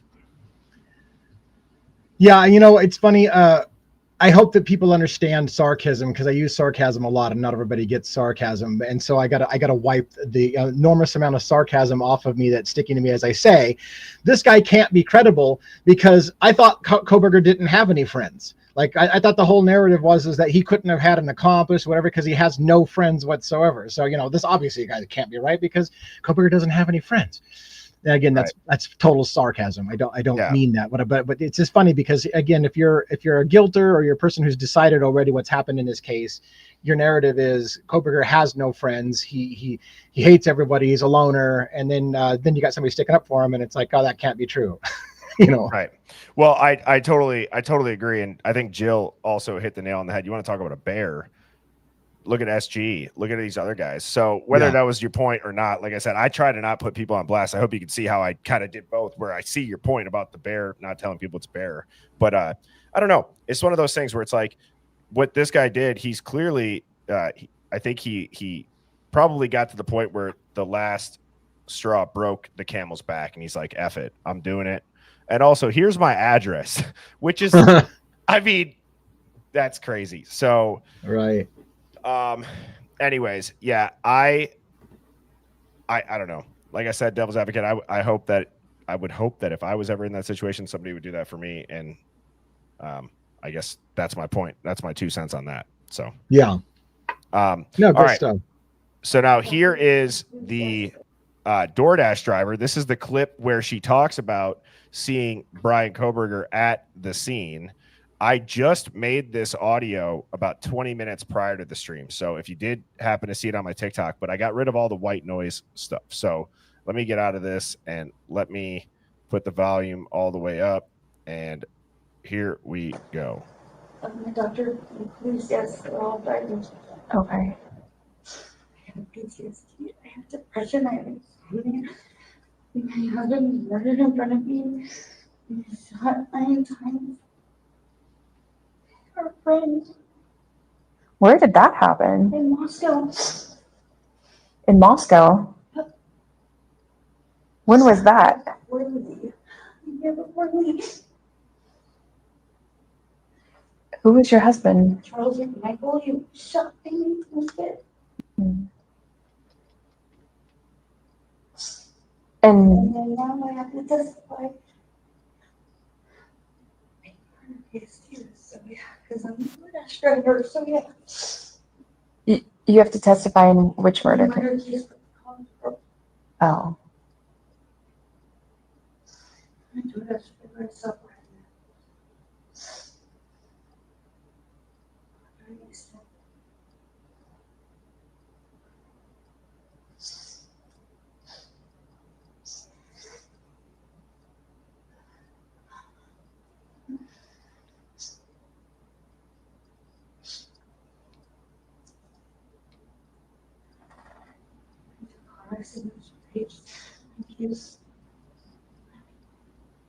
Speaker 3: Yeah, it's funny. I hope that people understand sarcasm, because I use sarcasm a lot and not everybody gets sarcasm. And so I gotta wipe the enormous amount of sarcasm off of me that's sticking to me as I say, this guy can't be credible because I thought Koberger didn't have any friends. Like I thought the whole narrative was that he couldn't have had an accomplice, whatever, because he has no friends whatsoever. So, this obviously a guy that can't be right because Koberger doesn't have any friends. And again, that's total sarcasm. I don't mean that, but it's just funny because again, if you're a guilter or you're a person who's decided already what's happened in this case, your narrative is Koberger has no friends. He hates everybody. He's a loner, and then you got somebody sticking up for him, and it's like, oh, that can't be true.
Speaker 2: Right. Well, I totally agree, and I think Jill also hit the nail on the head. You want to talk about a bear? Look at SG. Look at these other guys. So whether that was your point or not, like I said, I try to not put people on blast. I hope you can see how I kind of did both, where I see your point about the bear, not telling people it's a bear. But I don't know. It's one of those things where it's like what this guy did. He's clearly, I think he probably got to the point where the last straw broke the camel's back, and he's like, F it, I'm doing it. And also, here's my address, which is, I mean, that's crazy. So,
Speaker 3: right.
Speaker 2: Anyways, yeah, I don't know. Like I said, devil's advocate, I would hope that if I was ever in that situation, somebody would do that for me. And, I guess that's my point. That's my 2 cents on that. So,
Speaker 3: yeah. No, good
Speaker 2: all right.
Speaker 3: stuff.
Speaker 2: So now here is the, DoorDash driver. This is the clip where she talks about seeing Brian Koberger at the scene. I just made this audio about 20 minutes prior to the stream. So if you did happen to see it on my TikTok, but I got rid of all the white noise stuff. So let me get out of this and let me put the volume all the way up. And here we go.
Speaker 6: My doctor, please, yes, they're all diagnosed. Okay. I have PTSD. I have depression. I have anxiety. My husband murdered in front of me. He shot 9 times. Our friend.
Speaker 7: Where did that happen?
Speaker 6: In Moscow.
Speaker 7: In Moscow? When was that?
Speaker 6: Birdie. Yeah, before me.
Speaker 7: Who was your husband?
Speaker 6: Charles and Michael, you shot me with it. And then now I have to testify. So yeah, because I'm a DoorDash driver, so yeah.
Speaker 7: You have to testify in which murder?
Speaker 6: Murder case.
Speaker 7: Oh.
Speaker 6: I DoorDash driver, so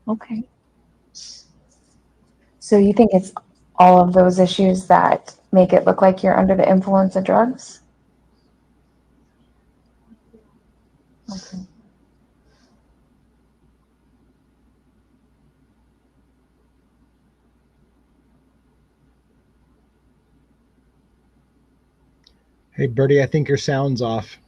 Speaker 7: Okay. So you think it's all of those issues that make it look like you're under the influence of drugs? Okay.
Speaker 3: Hey, Birdie, I think your sound's off.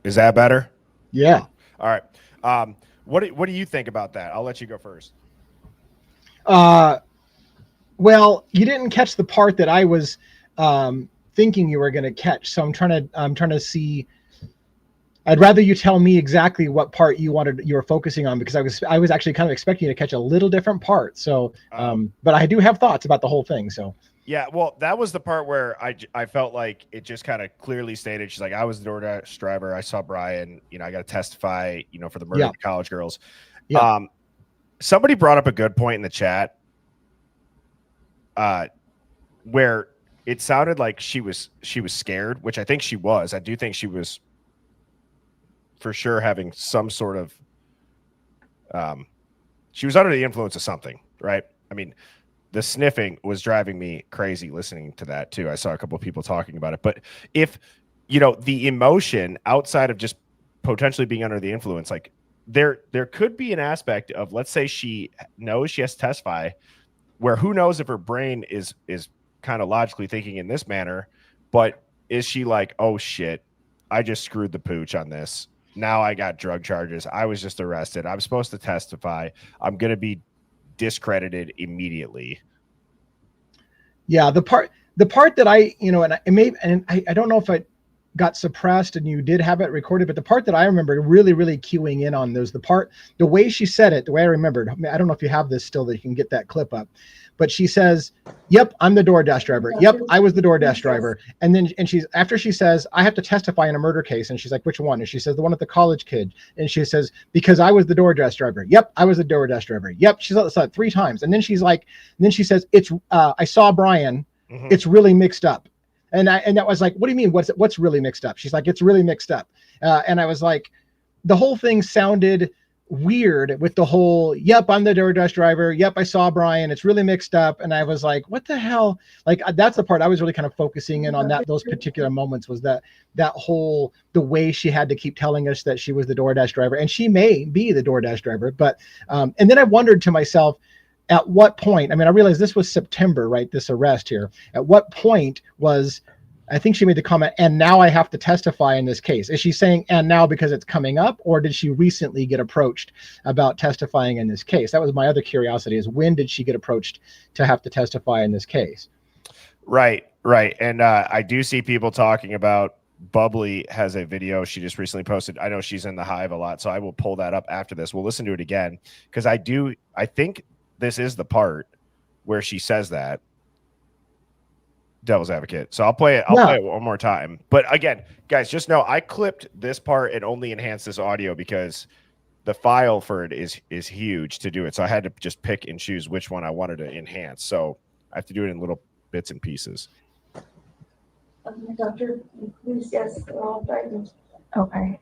Speaker 2: Is that better?
Speaker 3: Yeah.
Speaker 2: All right. What do you think about that? I'll let you go first.
Speaker 3: Well, you didn't catch the part that I was thinking you were going to catch. So I'm trying to see. I'd rather you tell me exactly what part you were focusing on, because I was actually kind of expecting you to catch a little different part. So, but I do have thoughts about the whole thing. So.
Speaker 2: Yeah, well, that was the part where I felt like it just kind of clearly stated. She's like, I was the DoorDash driver. I saw Brian. I got to testify. For the murder of the college girls.
Speaker 3: Yeah.
Speaker 2: Somebody brought up a good point in the chat. Where it sounded like she was scared, which I think she was. I do think she was for sure having some sort of she was under the influence of something, right? I mean, the sniffing was driving me crazy listening to that too. I saw a couple of people talking about it. But if the emotion outside of just potentially being under the influence, like there could be an aspect of, let's say she knows she has to testify, where who knows if her brain is kind of logically thinking in this manner, but is she like, oh shit, I just screwed the pooch on this. Now I got drug charges. I was just arrested. I'm supposed to testify. I'm going to be discredited immediately.
Speaker 3: Yeah. The part that I don't know if I got suppressed and you did have it recorded, but the part that I remember really, really queuing in on the way she said it, the way I remembered, I don't know if you have this still that you can get that clip up, but she says, yep, I'm the DoorDash driver. Yep, I was the DoorDash driver. And then, after she says, I have to testify in a murder case. And she's like, which one? And she says, the one with the college kid. And she says, because I was the DoorDash driver. Yep, I was the DoorDash driver. Yep, she's like 3 times. And then she says, I saw Brian. Mm-hmm. It's really mixed up. And that was like, what do you mean? What's really mixed up? She's like, it's really mixed up. And I was like, the whole thing sounded weird with the whole, yep, I'm the DoorDash driver. Yep, I saw Brian. It's really mixed up. And I was like, what the hell? Like, that's the part I was really kind of focusing in on, those particular moments, was that whole, the way she had to keep telling us that she was the DoorDash driver. And she may be the DoorDash driver, but, and then I wondered to myself, at what point, I realized this was September, right? This arrest here. At what point I think she made the comment, and now I have to testify in this case. Is she saying, and now because it's coming up, or did she recently get approached about testifying in this case? That was my other curiosity, is when did she get approached to have to testify in this case?
Speaker 2: Right. And I do see people talking about, Bubbly has a video she just recently posted. I know she's in the Hive a lot, so I will pull that up after this. We'll listen to it again, because I think this is the part where she says that. Devil's advocate. So I'll play it. I'll play it one more time. But again, guys, just know I clipped this part and only enhanced this audio because the file for it is huge to do it. So I had to just pick and choose which one I wanted to enhance. So I have to do it in little bits and pieces.
Speaker 6: My doctor, please, yes, they're all diagnosed.
Speaker 7: Okay.
Speaker 6: I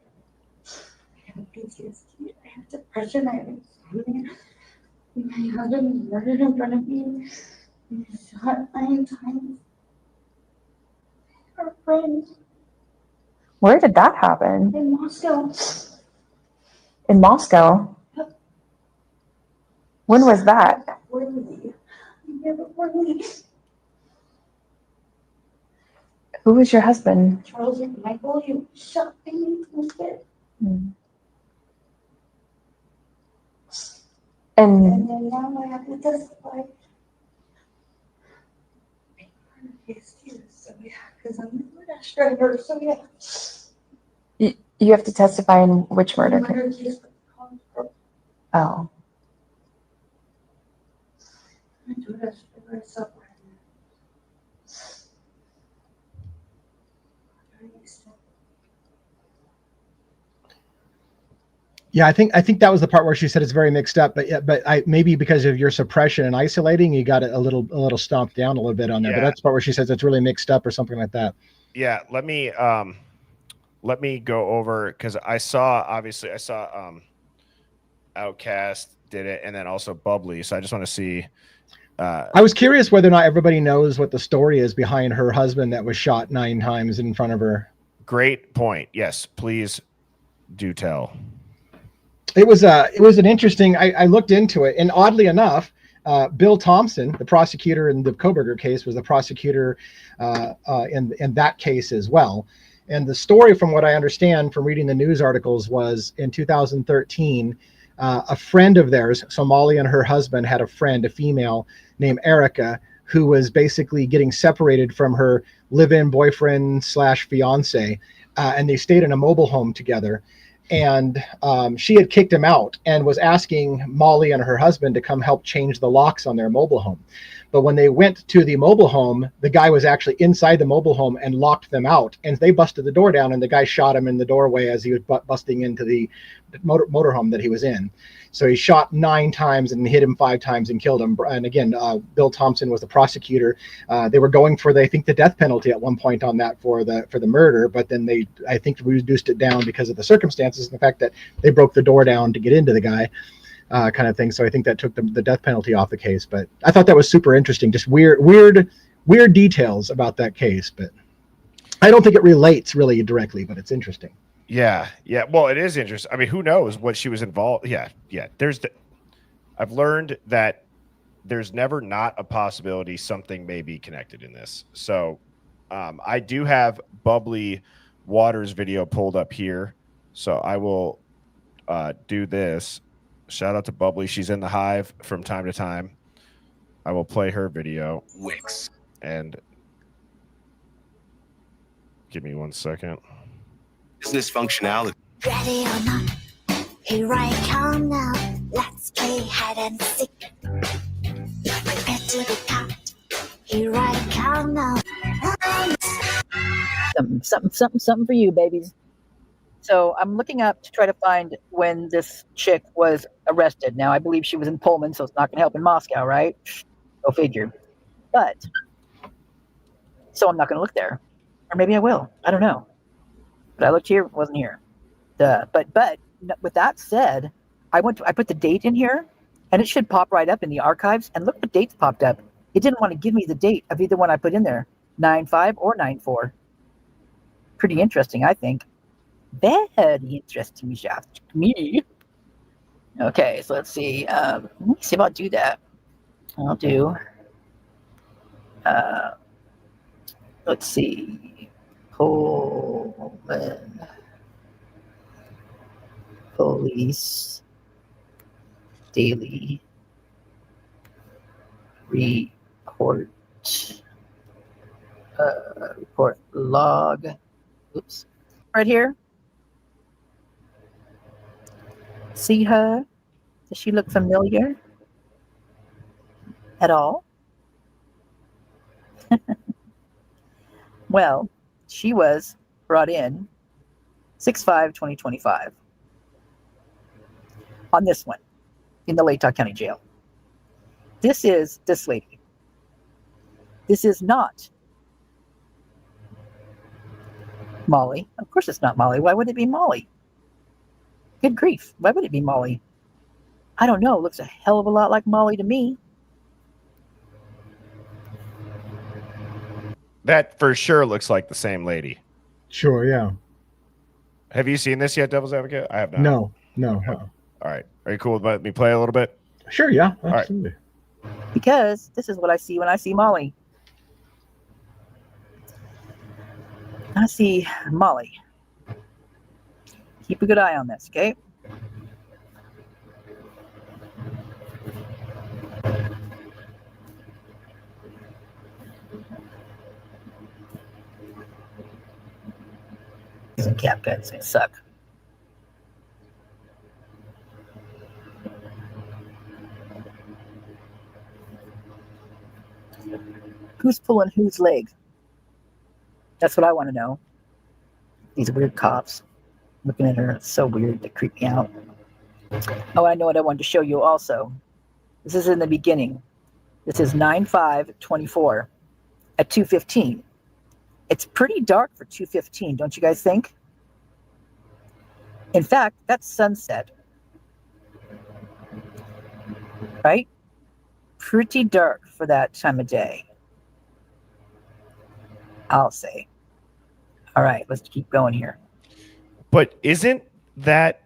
Speaker 6: have PTSD. I have depression. I have anxiety. My husband murdered in front of me. He shot 9 times. Our friend.
Speaker 7: Where did that happen?
Speaker 6: In Moscow.
Speaker 7: In Moscow?
Speaker 6: Yep.
Speaker 7: When was that?
Speaker 6: Birdie. Yeah, but Birdie.
Speaker 7: Who was your husband?
Speaker 6: Charles and Michael, you shot me with it. And then now I have to testify. So yeah, because I'm the DoorDash driver, so yeah.
Speaker 7: You have to testify in which murder case?
Speaker 6: Murder case.
Speaker 7: Oh.
Speaker 6: My DoorDash driver is up.
Speaker 3: Yeah, I think that was the part where she said it's very mixed up, but maybe because of your suppression and isolating, you got it a little stomped down a little bit on there. Yeah. But that's the part where she says it's really mixed up or something like that.
Speaker 2: Yeah, let me go over, because I saw Outcast did it, and then also Bubbly. So I just want to see.
Speaker 3: I was curious whether or not everybody knows what the story is behind her husband that was shot 9 times in front of her.
Speaker 2: Great point. Yes, please do tell.
Speaker 3: It was an interesting. I looked into it, and oddly enough, Bill Thompson, the prosecutor in the Koberger case, was the prosecutor in that case as well. And the story, from what I understand from reading the news articles, was in 2013, a friend of theirs, so Molly and her husband had a friend, a female named Erica, who was basically getting separated from her live-in boyfriend / fiance, and they stayed in a mobile home together. And she had kicked him out and was asking Molly and her husband to come help change the locks on their mobile home. But when they went to the mobile home, the guy was actually inside the mobile home and locked them out. And they busted the door down, and the guy shot him in the doorway as he was busting into the motorhome that he was in. So he shot 9 times and hit him 5 times and killed him. And again, Bill Thompson was the prosecutor. They were going for the death penalty at one point on that for the murder, but then I think reduced it down because of the circumstances and the fact that they broke the door down to get into the guy. Kind of thing. So I think that took the death penalty off the case. But I thought that was super interesting. Just weird details about that case. But I don't think it relates really directly, but it's interesting.
Speaker 2: Yeah. Well, it is interesting. I mean, who knows what she was involved? Yeah. I've learned that there's never not a possibility something may be connected in this. So I do have Bubbly Waters video pulled up here. So I will do this. Shout out to Bubbly. She's in the Hive from time to time. I will play her video.
Speaker 8: Wix.
Speaker 2: And give me 1 second.
Speaker 8: Business functionality.
Speaker 9: Ready or not, here I come now. Let's play hide and seek. Prepare to be caught. Here I come now.
Speaker 10: Something for you, babies. So I'm looking up to try to find when this chick was arrested. Now, I believe she was in Pullman, so it's not going to help in Moscow, right? Go figure. But, so I'm not going to look there. Or maybe I will. I don't know. But I looked here, it wasn't here. But with that said, I put the date in here, and it should pop right up in the archives. And look what dates popped up. It didn't want to give me the date of either one I put in there, 9/5 or 9/4. Pretty interesting, I think. Very interesting, Shaft. Me. Okay, so let's see. Let me see if I'll do that. I'll do. Let's see. Pullman Police Daily Report. Report log. Oops. Right here. See her? Does she look familiar at all? Well, she was brought in 6/5/2025 on this one in the Latah County Jail. This is this lady. This is not Molly. Of course it's not Molly. Why would it be Molly? Good grief. Why would it be Molly? I don't know. It looks a hell of a lot like Molly to me.
Speaker 2: That for sure looks like the same lady.
Speaker 3: Sure, yeah.
Speaker 2: Have you seen this yet, Devil's Advocate? I have not.
Speaker 3: No.
Speaker 2: All right. Are you cool with letting me play a little bit?
Speaker 3: Sure, yeah.
Speaker 2: Absolutely.
Speaker 3: All right.
Speaker 10: Because this is what I see when I see Molly. I see Molly. Keep a good eye on this, okay? These are cap guns, they suck. Who's pulling whose leg? That's what I want to know. These weird cops looking at her. It's so weird. They creep me out. Oh, I know what I wanted to show you also. This is in the beginning. This is 9/5/24 at 2:15. It's pretty dark for 2:15, don't you guys think? In fact, that's sunset. Right? Pretty dark for that time of day. I'll say. All right, let's keep going here.
Speaker 2: But isn't that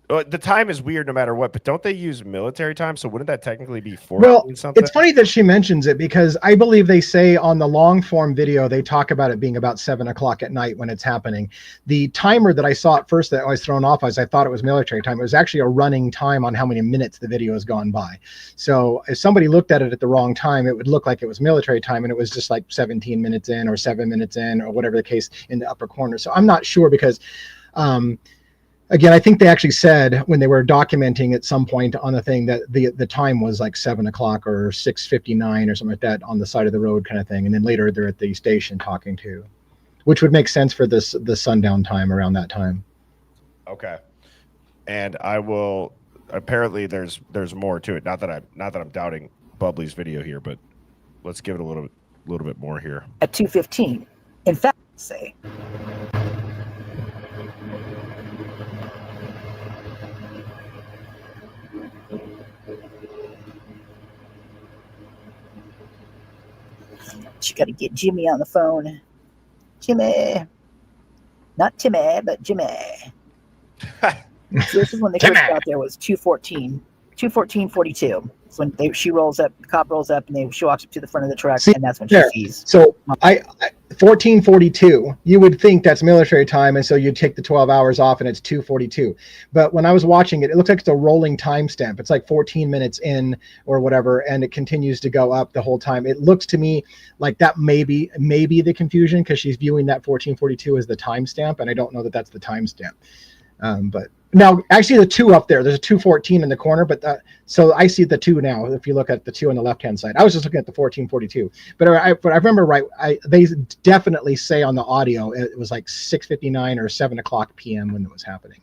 Speaker 2: The time is weird no matter what, but don't they use military time? So wouldn't that technically be 14
Speaker 3: Well,
Speaker 2: something?
Speaker 3: it's funny that she mentions it because I believe they say on the long form video, they talk about it being about 7 o'clock at night when it's happening. The timer that I saw at first that I was thrown off as I thought it was military time. It was actually a running time on how many minutes the video has gone by. So if somebody looked at it at the wrong time, it would look like it was military time and it was just like 17 minutes in or 7 minutes in or whatever the case in the upper corner. So I'm not sure because again, I think they actually said when they were documenting at some point on the thing that the time was like 7 o'clock or 6:59 or something like that on the side of the road kind of thing. And then later they're at the station talking to, which would make sense for the sundown time around that time.
Speaker 2: Okay. And I will, apparently there's more to it. Not that I'm doubting Bubbly's video here, but let's give it a little bit more here.
Speaker 10: At 2:15. In fact, say. You got to get Jimmy on the phone. Jimmy. Not Timmy, but Jimmy. So this is when they first got there was 2:14. 2:14:42. It's when she rolls up, the cop rolls up, and she walks up to the front of the truck, and that's when she sees.
Speaker 3: So I 14:42. You would think that's military time, and so you take the 12 hours off, and it's 2:42. But when I was watching it, it looks like it's a rolling timestamp. It's like 14 minutes in or whatever, and it continues to go up the whole time. It looks to me like that may be the confusion because she's viewing that 14:42 as the timestamp, and I don't know that that's the timestamp. But now, actually, the 2 up there's a 2:14 in the corner, but so I see the 2 now. If you look at the 2 on the left-hand side, I was just looking at the 14:42. But I remember right. They definitely say on the audio it was like 6:59 or 7 o'clock p.m. when it was happening,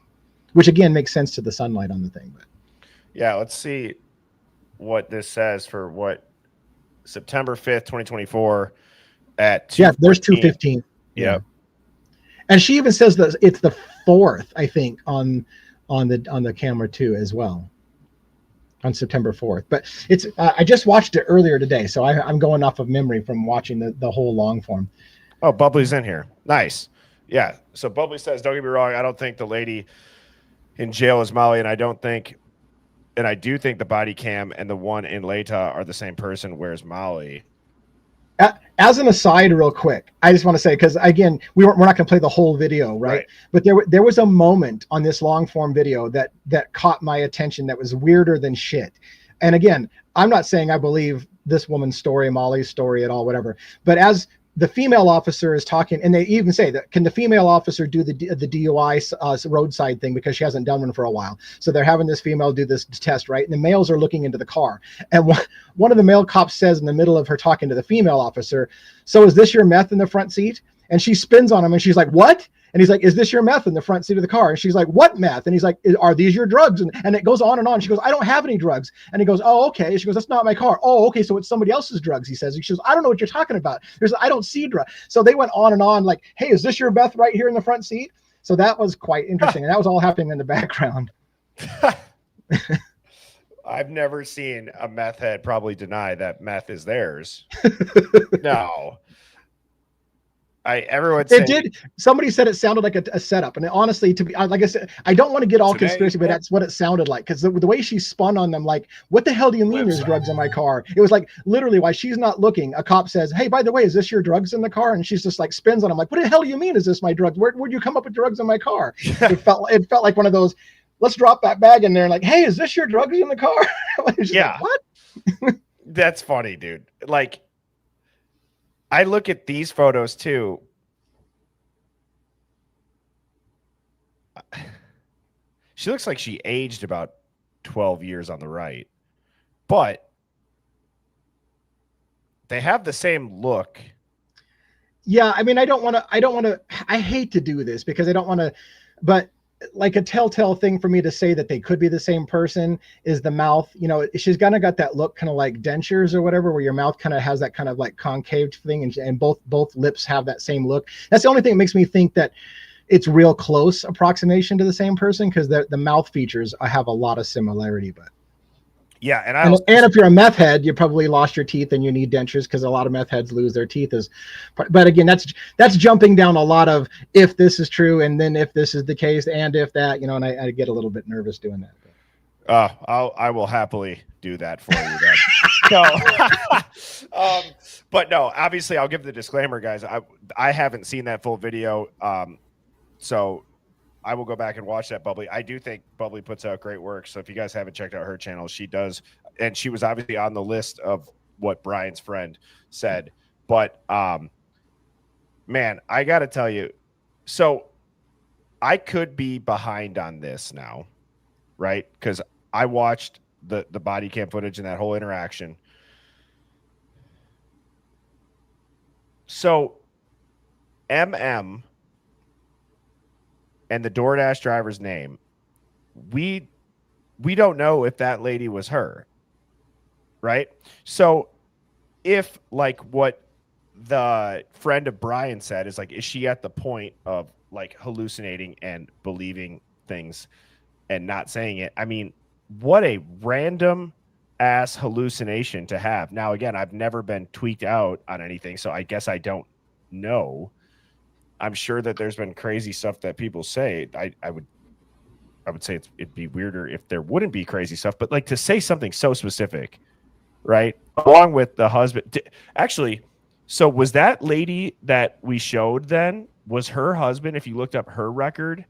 Speaker 3: which again makes sense to the sunlight on the thing. But
Speaker 2: yeah, let's see what this says for what September 5th, 2024 at 2:14.
Speaker 3: Yeah, there's 2:15.
Speaker 2: Yeah.
Speaker 3: And she even says that it's the 4th, I think, on the camera too, as well, on September 4th. But it's I just watched it earlier today, so I'm going off of memory from watching the whole long form.
Speaker 2: Oh, Bubbly's in here. Nice. Yeah. So Bubbly says, don't get me wrong, I don't think the lady in jail is Molly, and I do think the body cam and the one in Leta are the same person. Where's Molly?
Speaker 3: As an aside, real quick, I just want to say, because again, we're not going to play the whole video, right? But there was a moment on this long form video that caught my attention that was weirder than shit. And again, I'm not saying I believe this woman's story, Molly's story at all, whatever. But as the female officer is talking, and they even say that, can the female officer do the DUI roadside thing because she hasn't done one for a while? So they're having this female do this test, right? And the males are looking into the car. And one of the male cops says in the middle of her talking to the female officer, so is this your meth in the front seat? And she spins on him and she's like, what? And he's like, is this your meth in the front seat of the car? And she's like, what meth? And he's like, are these your drugs? And it goes on and on. She goes, I don't have any drugs. And he goes, oh, okay. She goes, that's not my car. Oh, okay. So it's somebody else's drugs, he says. She goes, I don't know what you're talking about. I don't see drugs. So they went on and on like, hey, is this your meth right here in the front seat? So that was quite interesting. And that was all happening in the background.
Speaker 2: I've never seen a meth head probably deny that meth is theirs. No. Everyone said,
Speaker 3: it did. Somebody said it sounded like a setup, and honestly, to be like I said, I don't want to get all conspiracy, but that's what it sounded like because the way she spun on them, like, what the hell do you mean there's drugs in my car? It was like literally while she's not looking, a cop says, hey, by the way, is this your drugs in the car? And she's just like spins on him, like, what the hell do you mean? Is this my drugs? Where'd you come up with drugs in my car? It felt like one of those. Let's drop that bag in there, and like, hey, is this your drugs in the car?
Speaker 2: Yeah,
Speaker 3: like, what?
Speaker 2: That's funny, dude. Like, I look at these photos too. She looks like she aged about 12 years on the right, but they have the same look.
Speaker 3: Yeah, I mean, I hate to do this because I don't want to, but like a telltale thing for me to say that they could be the same person is the mouth. You know, she's kind of got that look, kind of like dentures or whatever, where your mouth kind of has that kind of like concave thing, and both lips have that same look. That's the only thing that makes me think that it's real close approximation to the same person, because the mouth features have a lot of similarity. But
Speaker 2: Yeah, and
Speaker 3: and if you're a meth head, you probably lost your teeth and you need dentures because a lot of meth heads lose their teeth. But again, that's jumping down a lot of if this is true and then if this is the case and if that, you know, and I get a little bit nervous doing that.
Speaker 2: I will happily do that for you then. So, but no, obviously I'll give the disclaimer, guys. I haven't seen that full video. So I will go back and watch that, Bubbly. I do think Bubbly puts out great work. So if you guys haven't checked out her channel, she does. And she was obviously on the list of what Brian's friend said. But, man, I got to tell you, so I could be behind on this now, right? Because I watched the body cam footage and that whole interaction. So MM and the DoorDash driver's name, we don't know if that lady was her, right? So if like what the friend of Brian said is like, is she at the point of like hallucinating and believing things and not saying it? I mean, what a random ass hallucination to have. Now, again, I've never been tweaked out on anything, so I guess I don't know. I'm sure that there's been crazy stuff that people say. I would say it'd be weirder if there wouldn't be crazy stuff, but like to say something so specific, right? Along with the husband. Actually, so was that lady that we showed then, was her husband, if you looked up her record,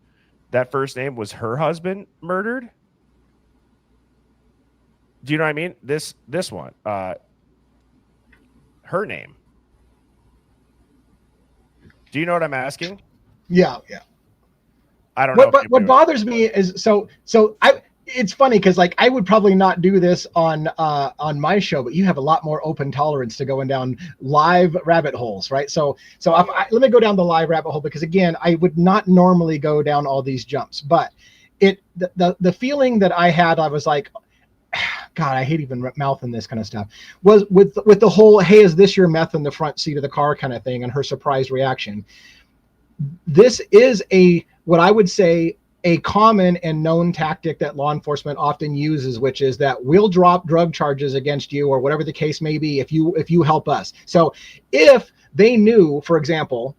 Speaker 2: that first name was her husband murdered? Do you know what I mean? This one, her name. Do you know what I'm asking?
Speaker 3: Yeah.
Speaker 2: I don't know.
Speaker 3: What bothers me is it's funny because like I would probably not do this on my show, but you have a lot more open tolerance to going down live rabbit holes, right? So let me go down the live rabbit hole because again, I would not normally go down all these jumps, but the feeling that I had, I was like, God, I hate even mouthing this kind of stuff, was with the whole, hey, is this your meth in the front seat of the car kind of thing, and her surprised reaction. This is what I would say a common and known tactic that law enforcement often uses, which is that we'll drop drug charges against you or whatever the case may be if you help us. So if they knew, for example,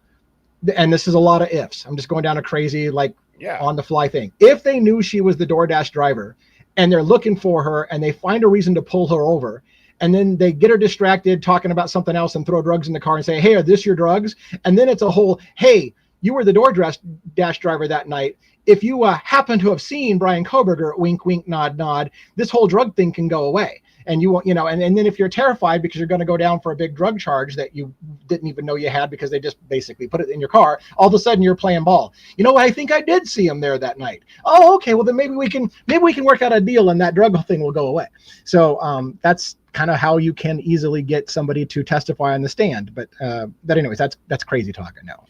Speaker 3: and this is a lot of ifs, I'm just going down a crazy on the fly thing. If they knew she was the DoorDash driver and they're looking for her and they find a reason to pull her over, and then they get her distracted talking about something else and throw drugs in the car and say, hey, are this your drugs? And then it's a whole, hey, you were the DoorDash driver that night. If you happen to have seen Brian Koberger, wink, wink, nod, nod, this whole drug thing can go away. And you won't, and then if you're terrified because you're going to go down for a big drug charge that you didn't even know you had because they just basically put it in your car, all of a sudden you're playing ball. You know what? I think I did see him there that night. Oh, okay. Well, then maybe we can work out a deal and that drug thing will go away. So that's kind of how you can easily get somebody to testify on the stand. But anyways, that's crazy talking now.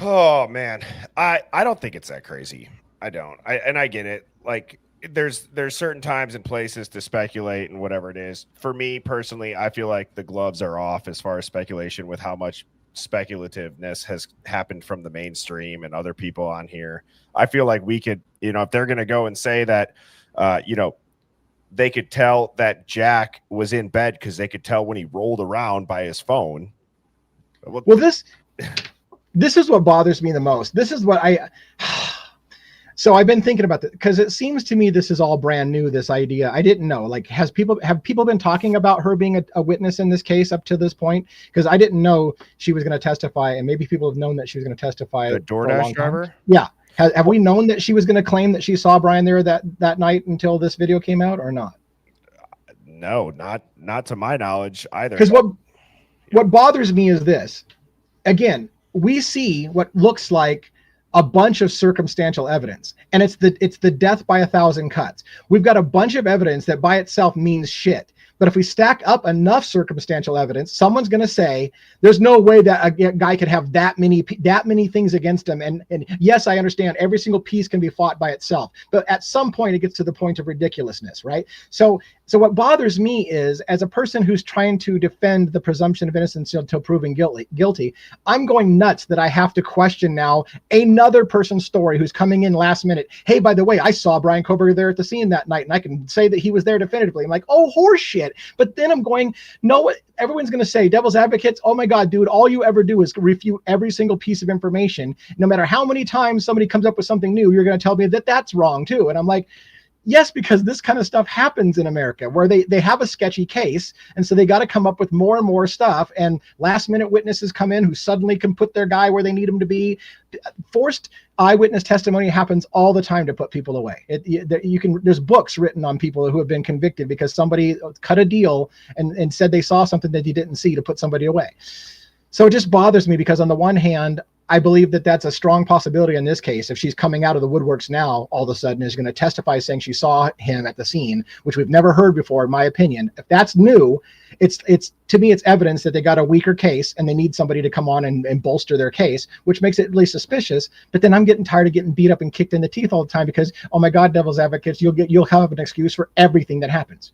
Speaker 2: Oh man, I don't think it's that crazy. I don't. I get it. Like there's certain times and places to speculate and whatever it is. For me personally, I feel like the gloves are off as far as speculation with how much speculativeness has happened from the mainstream and other people on here. I feel like we could, if they're going to go and say that, they could tell that Jack was in bed because they could tell when he rolled around by his phone.
Speaker 3: Well, this is what bothers me the most. This is what so I've been thinking about this because it seems to me this is all brand new, this idea. I didn't know, like, have people been talking about her being a witness in this case up to this point? Because I didn't know she was going to testify, and maybe people have known that she was going to testify.
Speaker 2: The DoorDash driver?
Speaker 3: Yeah. Have we known that she was going to claim that she saw Brian there that night until this video came out or not?
Speaker 2: No, not to my knowledge either.
Speaker 3: Because what bothers me is this. Again, we see what looks like a bunch of circumstantial evidence, and it's the death by 1,000 cuts. We've got a bunch of evidence that by itself means shit, But if we stack up enough circumstantial evidence, someone's going to say there's no way that a guy could have that many things against him. And yes, I understand every single piece can be fought by itself, but at some point it gets to the point of ridiculousness, right? So what bothers me is, as a person who's trying to defend the presumption of innocence until proven guilty, I'm going nuts that I have to question now another person's story who's coming in last minute. Hey, by the way, I saw Brian Koberger there at the scene that night, and I can say that he was there definitively. I'm like, oh, horse shit. But then I'm going, no, everyone's going to say, devil's advocates, oh my God, dude, all you ever do is refute every single piece of information. No matter how many times somebody comes up with something new, you're going to tell me that that's wrong too. And I'm like, yes, because this kind of stuff happens in America where they have a sketchy case. And so they got to come up with more and more stuff. And last minute witnesses come in who suddenly can put their guy where they need him to be. Forced eyewitness testimony happens all the time to put people away. There's books written on people who have been convicted because somebody cut a deal and said they saw something that he didn't see to put somebody away. So it just bothers me because on the one hand, I believe that that's a strong possibility in this case. If she's coming out of the woodworks now, all of a sudden is going to testify saying she saw him at the scene, which we've never heard before, in my opinion. If that's new, it's to me, it's evidence that they got a weaker case and they need somebody to come on and bolster their case, which makes it really suspicious. But then I'm getting tired of getting beat up and kicked in the teeth all the time because, oh my God, devil's advocates, you'll have an excuse for everything that happens.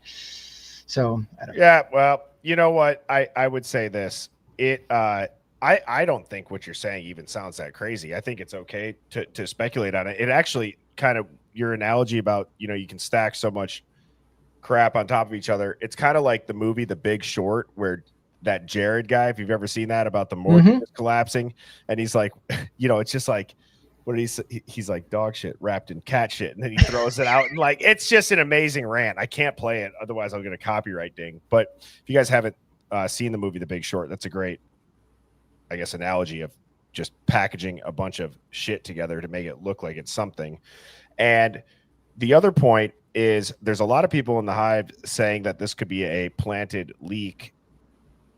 Speaker 3: So I don't know.
Speaker 2: Yeah, well, you know what? I would say this. I don't think what you're saying even sounds that crazy. I think it's okay to speculate on it. It actually kind of, your analogy about, you can stack so much crap on top of each other. It's kind of like the movie The Big Short, where that Jared guy, if you've ever seen that, about the mortgage collapsing, and he's like, it's just like, what did he say? He's like, dog shit wrapped in cat shit, and then he throws it out, and like, it's just an amazing rant. I can't play it, otherwise I'll get a copyright ding. But if you guys haven't seen the movie The Big Short, that's a great, I guess, analogy of just packaging a bunch of shit together to make it look like it's something. And the other point is, there's a lot of people in the Hive saying that this could be a planted leak.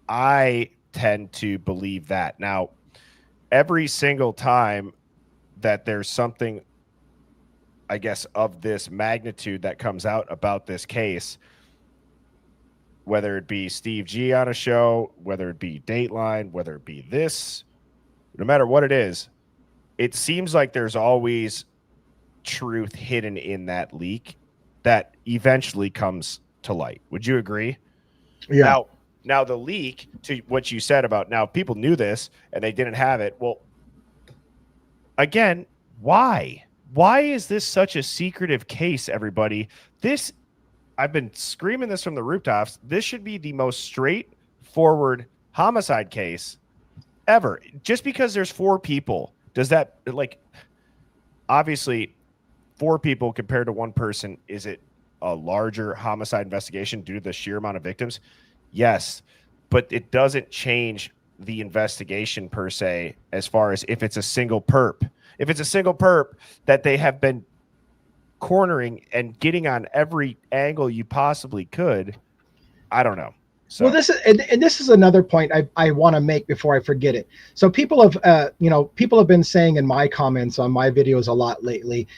Speaker 2: I tend to believe that. Now, every single time that there's something, I guess, of this magnitude that comes out about this case, whether it be Steve G on a show, whether it be Dateline, whether it be this, no matter what it is, it seems like there's always truth hidden in that leak that eventually comes to light. Would you agree?
Speaker 3: Yeah.
Speaker 2: Now the leak, to what you said about, now people knew this and they didn't have it. Well, again, why? Why is this such a secretive case, everybody? I've been screaming this from the rooftops. This should be the most straightforward homicide case ever. Just because there's 4 people, does that, like, obviously 4 people compared to 1 person, is it a larger homicide investigation due to the sheer amount of victims? Yes, but it doesn't change the investigation per se, as far as if it's a single perp. If it's a single perp that they have been cornering and getting on every angle you possibly could, I don't know. So.
Speaker 3: Well, this is another point I want to make before I forget it. So people have been saying in my comments on my videos a lot lately,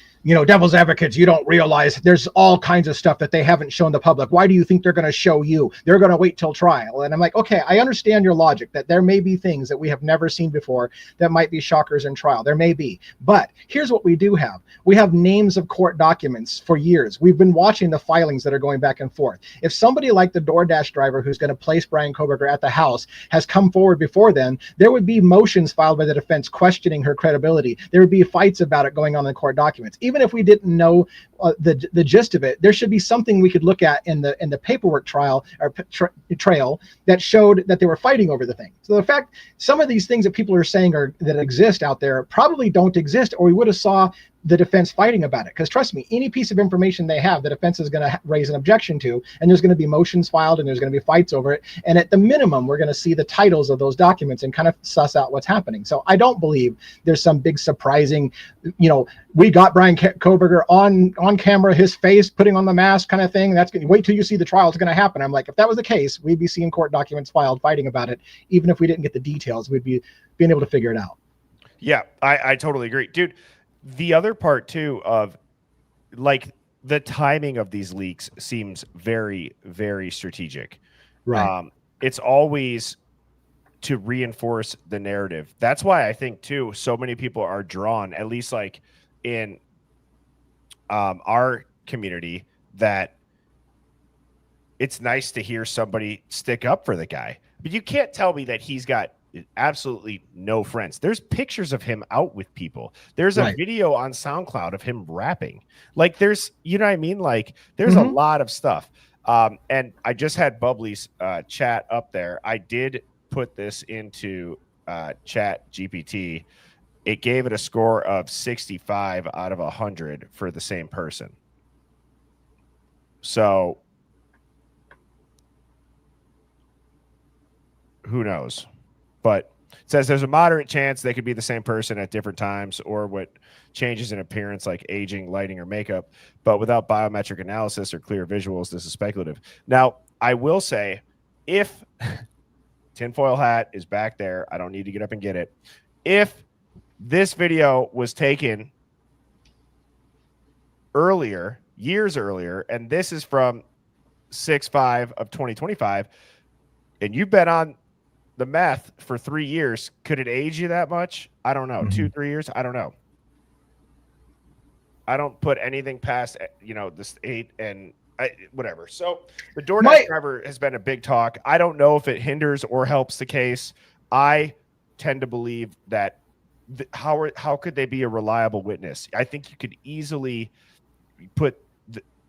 Speaker 3: devil's advocates, you don't realize there's all kinds of stuff that they haven't shown the public. Why do you think they're going to show you? They're going to wait till trial. And I'm like, okay, I understand your logic that there may be things that we have never seen before that might be shockers in trial. There may be. But here's what we do have. We have names of court documents for years. We've been watching the filings that are going back and forth. If somebody like the DoorDash driver who's going to place Brian Koberger at the house has come forward before then, there would be motions filed by the defense questioning her credibility. There would be fights about it going on in the court documents. Even if we didn't know the gist of it, there should be something we could look at in the paperwork trail that showed that they were fighting over the thing. So the fact some of these things that people are saying that exist out there probably don't exist, or we would have saw the defense fighting about it. Because trust me, any piece of information they have, the defense is going to raise an objection to, and there's going to be motions filed and there's going to be fights over it. And at the minimum, we're going to see the titles of those documents and kind of suss out what's happening. So I don't believe there's some big surprising, we got Brian Koberger on camera, his face putting on the mask kind of thing. That's going to wait till you see the trial. It's going to happen. I'm like, if that was the case, we'd be seeing court documents filed fighting about it. Even if we didn't get the details, we'd be being able to figure it out. Yeah,
Speaker 2: I totally agree, dude. The other part too of, like, the timing of these leaks seems very, very strategic.
Speaker 3: Right.
Speaker 2: It's always to reinforce the narrative. That's why I think too, so many people are drawn, at least like in our community, that it's nice to hear somebody stick up for the guy. But you can't tell me that he's got absolutely no friends. There's pictures of him out with people. There's a video on SoundCloud of him rapping. Like there's, you know what I mean? Like there's a lot of stuff. And I just had Bubbly's chat up there. I did put this into Chat GPT. It gave it a score of 65 out of 100 for the same person. So who knows? But it says there's a moderate chance they could be the same person at different times, or what changes in appearance like aging, lighting, or makeup. But without biometric analysis or clear visuals, this is speculative. Now, I will say, if tinfoil hat is back there, I don't need to get up and get it. If this video was taken earlier, years earlier, and this is from 6/5 of 2025, and you've been on the meth for 3 years, could it age you that much? I don't know. 2-3 years? I don't know. I don't put anything past, this 8 and whatever. So the DoorDash driver has been a big talk. I don't know if it hinders or helps the case. I tend to believe that how could they be a reliable witness? I think you could easily put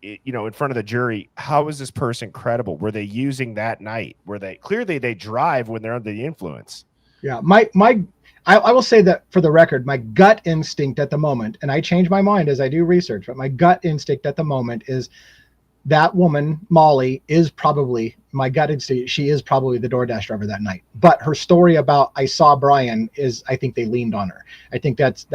Speaker 2: in front of the jury, how is this person credible? Were they using that night? Were they clearly they drive when they're under the influence?
Speaker 3: Yeah, I will say that for the record, my gut instinct at the moment, and I change my mind as I do research, but my gut instinct at the moment is that woman, Molly, is probably, my gut instinct, she is probably the DoorDash driver that night. But her story about I saw Brian is, I think they leaned on her. I think that's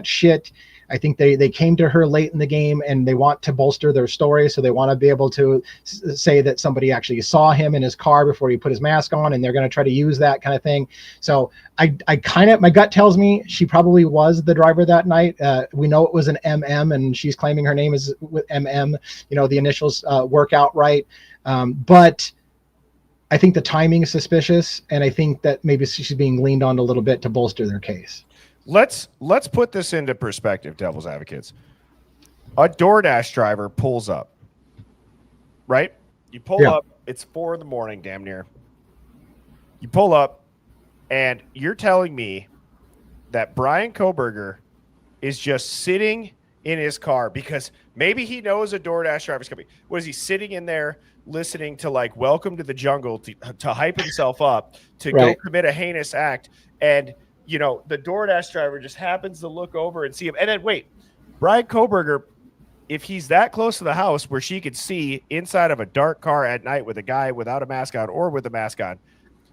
Speaker 3: shit. I think they came to her late in the game and they want to bolster their story. So they want to be able to say that somebody actually saw him in his car before he put his mask on, and they're going to try to use that kind of thing. So my gut tells me she probably was the driver that night. We know it was an MM, and she's claiming her name is with MM, the initials work out right. But I think the timing is suspicious. And I think that maybe she's being leaned on a little bit to bolster their case.
Speaker 2: Let's put this into perspective, devil's advocates. A DoorDash driver pulls up, right? You pull up, it's 4 a.m, damn near. You pull up, and you're telling me that Brian Koberger is just sitting in his car because maybe he knows a DoorDash driver's coming. What is he sitting in there listening to, like, Welcome to the Jungle to hype himself up to go commit a heinous act, and the DoorDash driver just happens to look over and see him. And then wait, Brian Koberger, if he's that close to the house where she could see inside of a dark car at night with a guy without a mask on or with a mask on,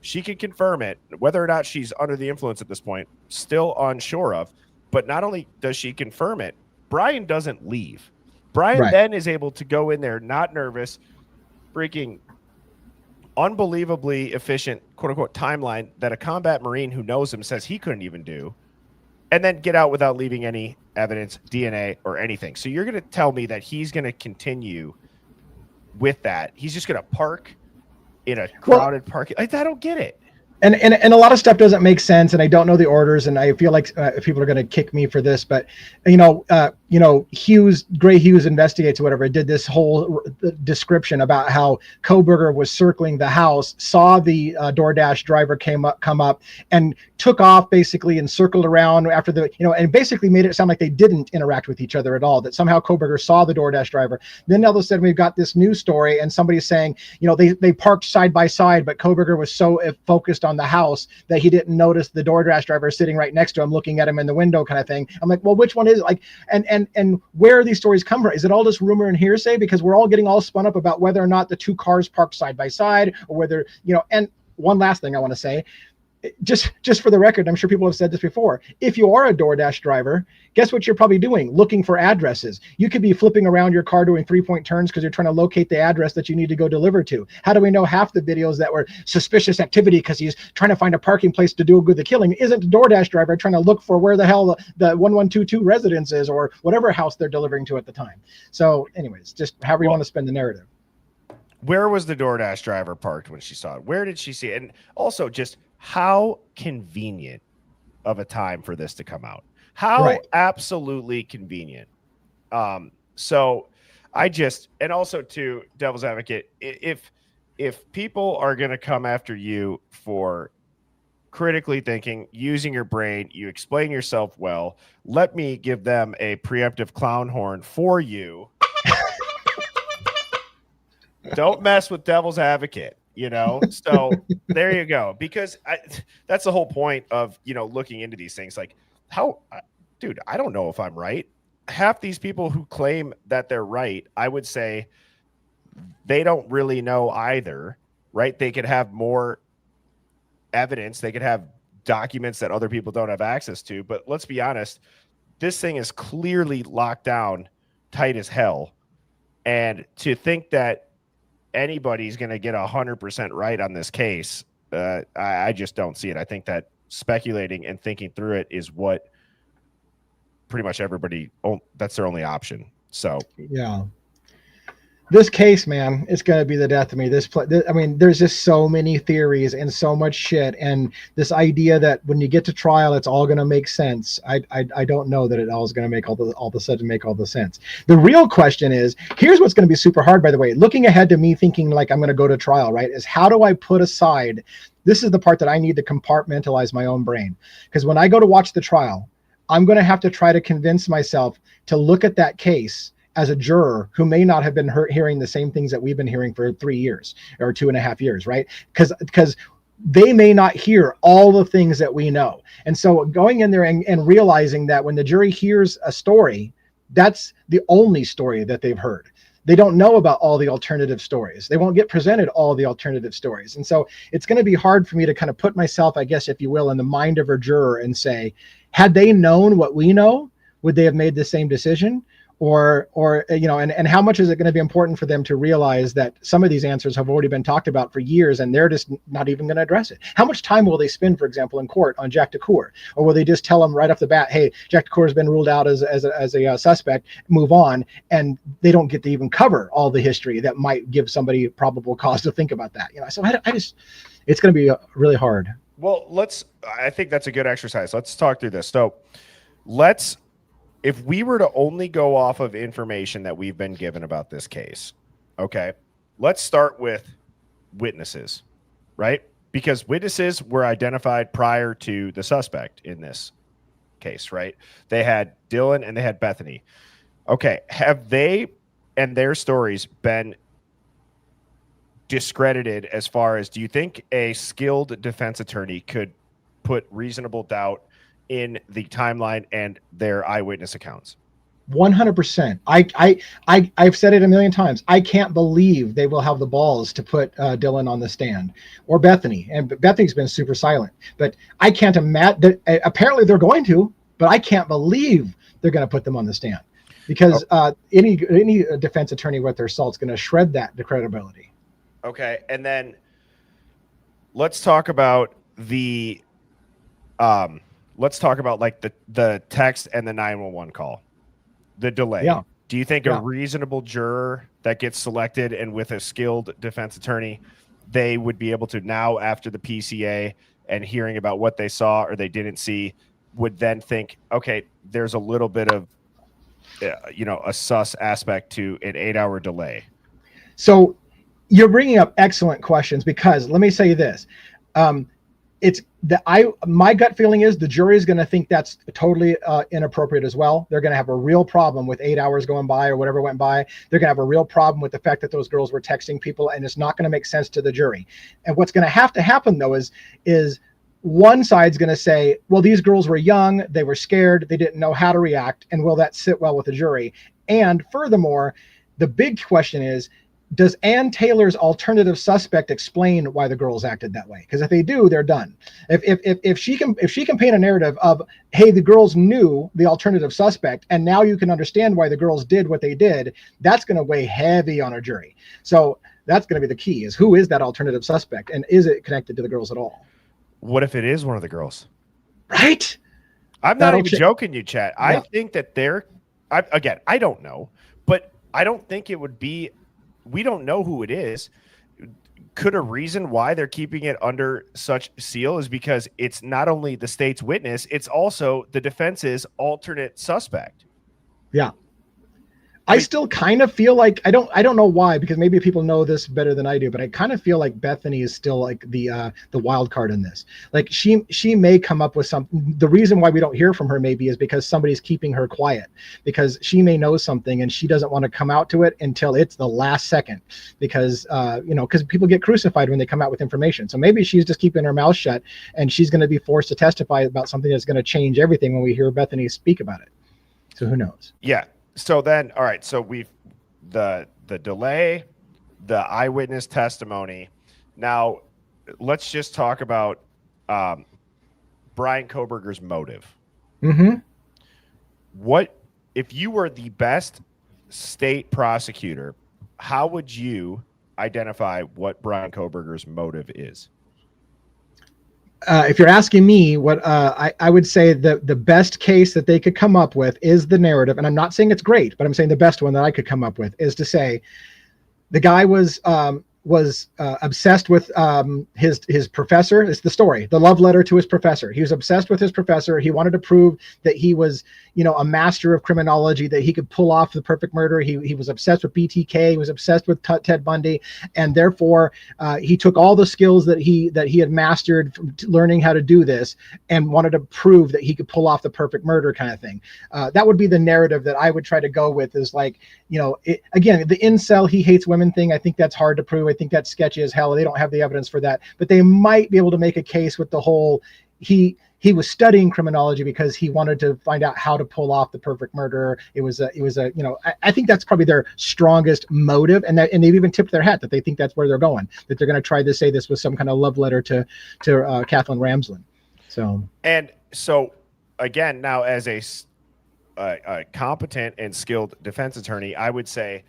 Speaker 2: she can confirm it. Whether or not she's under the influence at this point, still unsure of. But not only does she confirm it, Brian doesn't leave. Brian then is able to go in there, not nervous, freaking unbelievably efficient, quote unquote, timeline that a combat Marine who knows him says he couldn't even do, and then get out without leaving any evidence, DNA, or anything. So you're going to tell me that he's going to continue with that? He's just going to park in a crowded parking? I don't get it.
Speaker 3: And a lot of stuff doesn't make sense, and I don't know the orders, and I feel like people are going to kick me for this, but Gray Hughes Investigates or whatever did this whole description about how Koberger was circling the house, saw the DoorDash driver come up, and took off basically and circled around after the and basically made it sound like they didn't interact with each other at all. That somehow Koberger saw the DoorDash driver. Then all of a sudden we've got this news story, and somebody's saying they parked side by side, but Koberger was so focused on the house that he didn't notice the DoorDash driver sitting right next to him, looking at him in the window, kind of thing. I'm like, well, which one is it? Like, and where are these stories come from? Is it all just rumor and hearsay? Because we're all getting all spun up about whether or not the two cars parked side by side, or whether and one last thing I want to say, just for the record, I'm sure people have said this before. If you are a DoorDash driver, guess what you're probably doing? Looking for addresses. You could be flipping around your car doing 3-point turns because you're trying to locate the address that you need to go deliver to. How do we know half the videos that were suspicious activity because he's trying to find a parking place to do the killing isn't the DoorDash driver trying to look for where the hell the 1122 residence is or whatever house they're delivering to at the time. So anyways, just however you want to spin the narrative.
Speaker 2: Where was the DoorDash driver parked when she saw it? Where did she see it? And also just how convenient of a time for this to come out. How absolutely convenient. So I just, and also to devil's advocate, if people are going to come after you for critically thinking, using your brain, you explain yourself well, let me give them a preemptive clown horn for you. Don't mess with devil's advocate. So there you go. Because that's the whole point of, looking into these things. Like dude, I don't know if I'm right. Half these people who claim that they're right, I would say they don't really know either, right? They could have more evidence. They could have documents that other people don't have access to. But let's be honest, this thing is clearly locked down tight as hell. And to think that anybody's going to get 100% right on this case, I just don't see it. I think that speculating and thinking through it is what pretty much everybody, that's their only option. So
Speaker 3: yeah, this case, man, it's going to be the death of me. I mean, there's just so many theories and so much shit, and this idea that when you get to trial, it's all going to make sense. I don't know that it all is going to make all of a sudden make all the sense. The real question is, here's what's going to be super hard, by the way, looking ahead to me thinking like I'm going to go to trial, right? Is how do I put aside? This is the part that I need to compartmentalize my own brain, because when I go to watch the trial, I'm going to have to try to convince myself to look at that case as a juror who may not have been hearing the same things that we've been hearing for 3 years or 2.5 years, right? Because they may not hear all the things that we know. And so going in there and realizing that when the jury hears a story, that's the only story that they've heard. They don't know about all the alternative stories. They won't get presented all the alternative stories. And so it's going to be hard for me to kind of put myself, I guess, if you will, in the mind of a juror and say, had they known what we know, would they have made the same decision? Or and how much is it going to be important for them to realize that some of these answers have already been talked about for years and they're just not even going to address it? How much time will they spend, for example, in court on Jack DeCour? Or will they just tell them right off the bat, hey, Jack DeCour has been ruled out as a suspect, move on, and they don't get to even cover all the history that might give somebody probable cause to think about that? So I just, it's going to be really hard.
Speaker 2: Well, I think that's a good exercise. Let's talk through this. So if we were to only go off of information that we've been given about this case, okay, let's start with witnesses, right? Because witnesses were identified prior to the suspect in this case, right? They had Dylan and they had Bethany. Okay, have they and their stories been discredited as far as, do you think a skilled defense attorney could put reasonable doubt in the timeline and their eyewitness accounts?
Speaker 3: 100%. I've said it a million times. I can't believe they will have the balls to put Dylan on the stand or Bethany. And Bethany's been super silent, but I can't imagine that. Apparently they're going to, but I can't believe they're going to put them on the stand because any defense attorney with their salt's going to shred that the credibility.
Speaker 2: Okay. And then let's talk about like the text and the 911 call, the delay.
Speaker 3: Yeah.
Speaker 2: Do you think a reasonable juror that gets selected and with a skilled defense attorney, they would be able to now, after the PCA and hearing about what they saw or they didn't see, would then think, okay, there's a little bit of, a sus aspect to an 8-hour delay?
Speaker 3: So you're bringing up excellent questions, because let me say this. My gut feeling is the jury is going to think that's totally inappropriate as well. They're going to have a real problem with 8 hours going by or whatever went by. They're going to have a real problem with the fact that those girls were texting people, and it's not going to make sense to the jury. And what's going to have to happen though is one side's going to say, well, these girls were young, they were scared, they didn't know how to react, and will that sit well with the jury? And furthermore, the big question is does Ann Taylor's alternative suspect explain why the girls acted that way? Because if they do, they're done. If she can paint a narrative of, hey, the girls knew the alternative suspect, and now you can understand why the girls did what they did, that's going to weigh heavy on a jury. So that's going to be the key: is who is that alternative suspect, and is it connected to the girls at all?
Speaker 2: What if it is one of the girls?
Speaker 3: Right.
Speaker 2: I'm not even joking, you chat.
Speaker 3: Yeah.
Speaker 2: I think that I don't know, but I don't think it would be. We don't know who it is. Could a reason why they're keeping it under such seal is because it's not only the state's witness, it's also the defense's alternate suspect.
Speaker 3: Yeah. I still kind of feel like I don't know why, because maybe people know this better than I do, but I kind of feel like Bethany is still like the wild card in this. Like she may come up with something. The reason why we don't hear from her maybe is because somebody's keeping her quiet, because she may know something and she doesn't want to come out to it until it's the last second, because because people get crucified when they come out with information. So maybe she's just keeping her mouth shut, and she's going to be forced to testify about something that's going to change everything when we hear Bethany speak about it. So who knows?
Speaker 2: Yeah. So then, all right. So we've the delay, the eyewitness testimony. Now, let's just talk about Brian Kohberger's motive.
Speaker 3: Mm-hmm.
Speaker 2: What if you were the best state prosecutor? How would you identify what Brian Kohberger's motive is?
Speaker 3: If you're asking me, what I would say that the best case that they could come up with is the narrative, and I'm not saying it's great, but I'm saying the best one that I could come up with is to say the guy was obsessed with his professor. It's the story, the love letter to his professor. He was obsessed with his professor. He wanted to prove that he was, a master of criminology, that he could pull off the perfect murder. He was obsessed with BTK. He was obsessed with Ted Bundy, and therefore he took all the skills that he had mastered from learning how to do this, and wanted to prove that he could pull off the perfect murder kind of thing. That would be the narrative that I would try to go with. Is like, again, the incel, he hates women thing. I think that's hard to prove. I think that's sketchy as hell. They don't have the evidence for that, but they might be able to make a case with the whole he was studying criminology because he wanted to find out how to pull off the perfect murder. I think that's probably their strongest motive, and they've even tipped their hat that they think that's where they're going, that they're going to try to say this was some kind of love letter to Kathleen Ramsland. So
Speaker 2: Again, now as a competent and skilled defense attorney, I would say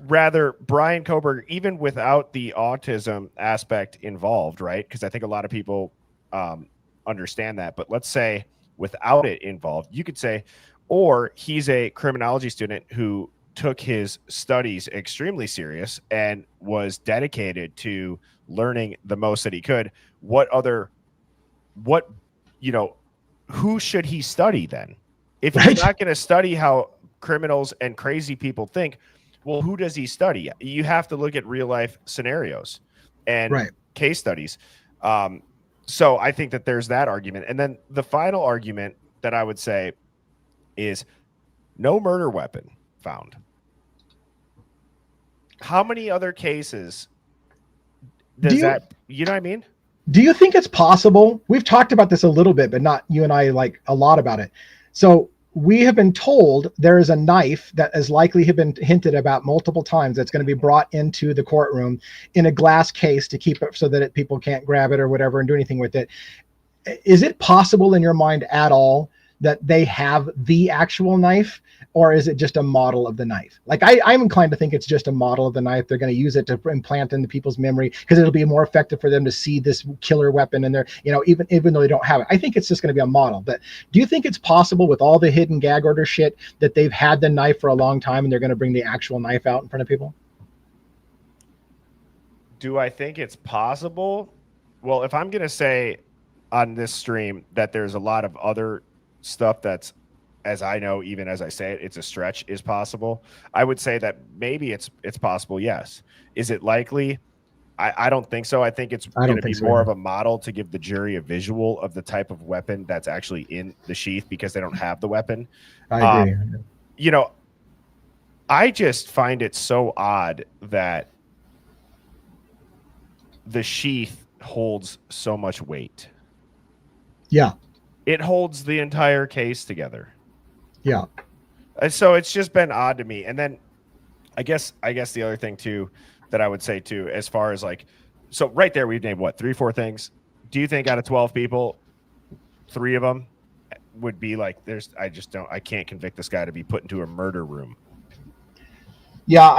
Speaker 2: rather Brian Kohberger, even without the autism aspect involved, right? Because I think a lot of people understand that, but let's say without it involved, you could say, or he's a criminology student who took his studies extremely serious and was dedicated to learning the most that he could. Who should he study then? If he's not going to study how criminals and crazy people think, well, who does he study? You have to look at real life scenarios and case studies. So I think that there's that argument. And then the final argument that I would say is no murder weapon found. How many other cases you know what I mean?
Speaker 3: Do you think it's possible? We've talked about this a little bit, but not you and I like a lot about it. So we have been told there is a knife that is likely have been hinted about multiple times that's going to be brought into the courtroom in a glass case to keep it so that people can't grab it or whatever and do anything with it. Is it possible in your mind at all that they have the actual knife, or is it just a model of the knife? Like I'm inclined to think it's just a model of the knife. They're going to use it to implant into people's memory because it'll be more effective for them to see this killer weapon and they're, even though they don't have it. I think it's just going to be a model. But do you think it's possible with all the hidden gag order shit that they've had the knife for a long time and they're going to bring the actual knife out in front of people?
Speaker 2: Do I think it's possible? Well, if I'm going to say on this stream that there's a lot of other stuff that's, as I know, even as I say it, it's a stretch, is possible. I would say that maybe it's possible. Yes. Is it likely? I don't think so. I think it's going to be more of a model to give the jury a visual of the type of weapon that's actually in the sheath because they don't have the weapon.
Speaker 3: I agree.
Speaker 2: I just find it so odd that the sheath holds so much weight.
Speaker 3: Yeah.
Speaker 2: It holds the entire case together.
Speaker 3: Yeah.
Speaker 2: And so it's just been odd to me. And then I guess the other thing too that I would say too, as far as like, so right there we've named what 3-4 things. Do you think out of 12 people, 3 of them would be like, I can't convict this guy to be put into a murder room?
Speaker 3: Yeah,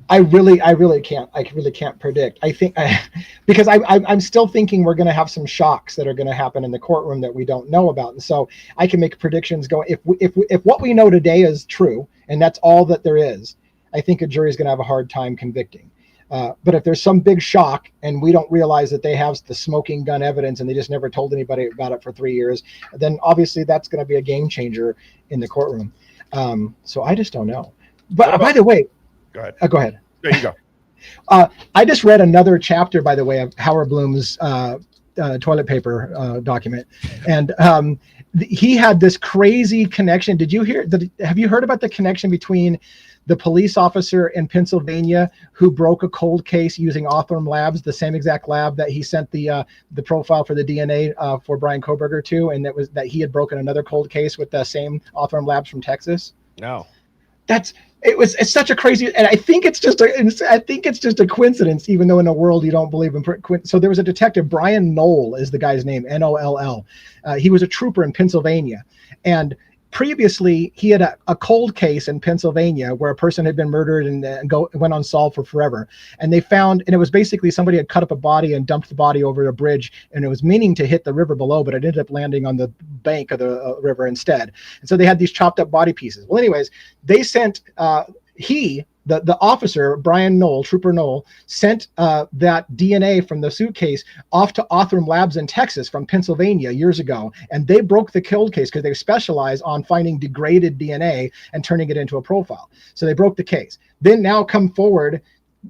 Speaker 3: I really can't. I really can't predict. I think because I'm still thinking we're going to have some shocks that are going to happen in the courtroom that we don't know about, and so I can make predictions. If what we know today is true, and that's all that there is, I think a jury is going to have a hard time convicting. But if there's some big shock and we don't realize that they have the smoking gun evidence and they just never told anybody about it for 3 years, then obviously that's going to be a game changer in the courtroom. So I just don't know. But by the way,
Speaker 2: go ahead.
Speaker 3: Go ahead.
Speaker 2: There you go.
Speaker 3: I just read another chapter, by the way, of Howard Bloom's toilet paper document, and he had this crazy connection. Have you heard about the connection between the police officer in Pennsylvania who broke a cold case using Othram Labs, the same exact lab that he sent the profile for the DNA for Brian Kohberger to, and that he had broken another cold case with the same Othram Labs from Texas?
Speaker 2: No.
Speaker 3: It's such a crazy, and I think it's just a coincidence, even though in a world you don't believe in. So there was a detective, Brian Knoll is the guy's name, Noll. He was a trooper in Pennsylvania, and previously he had a cold case in Pennsylvania where a person had been murdered and went unsolved for forever. And they found, and it was basically somebody had cut up a body and dumped the body over a bridge, and it was meaning to hit the river below, but it ended up landing on the bank of the river instead. And so they had these chopped up body pieces. Well, anyways, they sent, the officer, Brian Knoll, Trooper Knoll, sent that DNA from the suitcase off to Othram Labs in Texas from Pennsylvania years ago. And they broke the cold case because they specialize on finding degraded DNA and turning it into a profile. So they broke the case. Then now come forward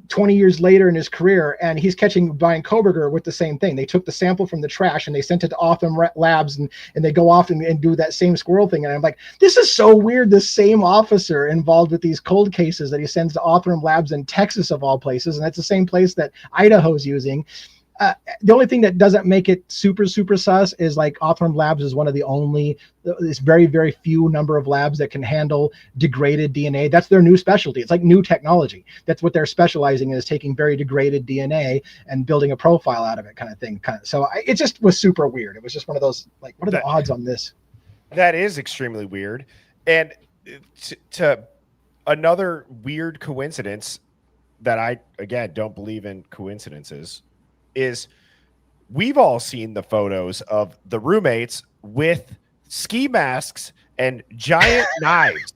Speaker 3: 20 years later in his career, and he's catching Brian Kohberger with the same thing. They took the sample from the trash and they sent it to Othram Labs, and they go off and do that same squirrel thing. And I'm like, this is so weird. This same officer involved with these cold cases that he sends to Othram Labs in Texas of all places. And that's the same place that Idaho's using. The only thing that doesn't make it super sus is like Othram Labs is one of the only, it's very, very few number of labs that can handle degraded DNA. That's their new specialty. It's like new technology. That's what they're specializing in, is taking very degraded DNA and building a profile out of it, kind of thing. So it just was super weird. It was just one of those, like, what are the odds on this?
Speaker 2: That is extremely weird. And to another weird coincidence that I, again, don't believe in coincidences, is we've all seen the photos of the roommates with ski masks and giant knives.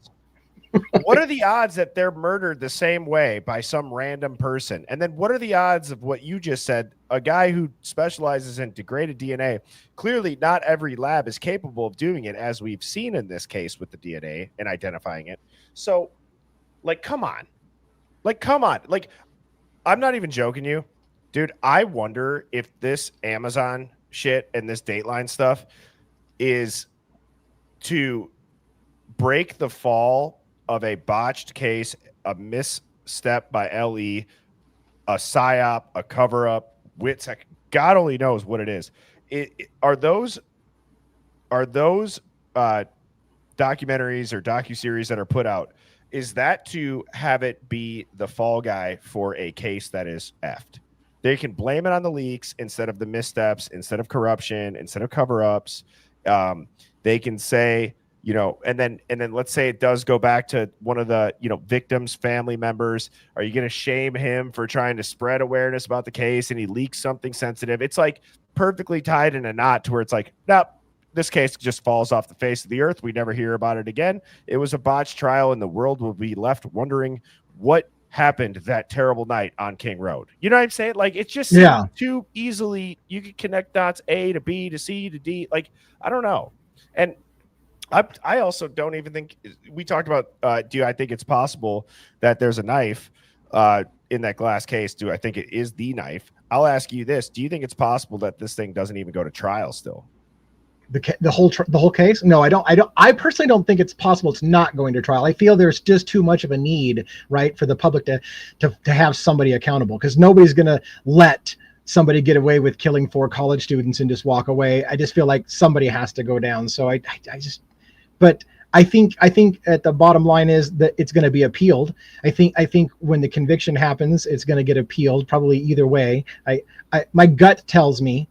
Speaker 2: What are the odds that they're murdered the same way by some random person? And then what are the odds of what you just said, a guy who specializes in degraded DNA? Clearly not every lab is capable of doing it, as we've seen in this case with the DNA and identifying it. So, like, come on. Like, I'm not even joking you. Dude, I wonder if this Amazon shit and this Dateline stuff is to break the fall of a botched case, a misstep by LE, a psyop, a cover-up, WITSEC. God only knows what it is. Are those documentaries or docuseries that are put out, is that to have it be the fall guy for a case that is effed? They can blame it on the leaks instead of the missteps, instead of corruption, instead of cover-ups. They can say, and then let's say it does go back to one of the, victim's family members. Are you going to shame him for trying to spread awareness about the case and he leaks something sensitive? It's like perfectly tied in a knot to where it's like, nope, this case just falls off the face of the earth. We never hear about it again. It was a botched trial and the world will be left wondering what happened that terrible night on King Road. You know what I'm saying? Like, it's just too easily, you could connect dots A to B to C to D. Like, I don't know. And I also don't even think, we talked about, do I think it's possible that there's a knife in that glass case? Do I think it is the knife? I'll ask you this. Do you think it's possible that this thing doesn't even go to trial still?
Speaker 3: The whole case? No, I don't. I personally don't think it's possible it's not going to trial. I feel there's just too much of a need, right, for the public to have somebody accountable, because nobody's going to let somebody get away with killing 4 college students and just walk away. I just feel like somebody has to go down. So but I think at the bottom line is that it's going to be appealed. I think when the conviction happens, it's going to get appealed, probably either way. My gut tells me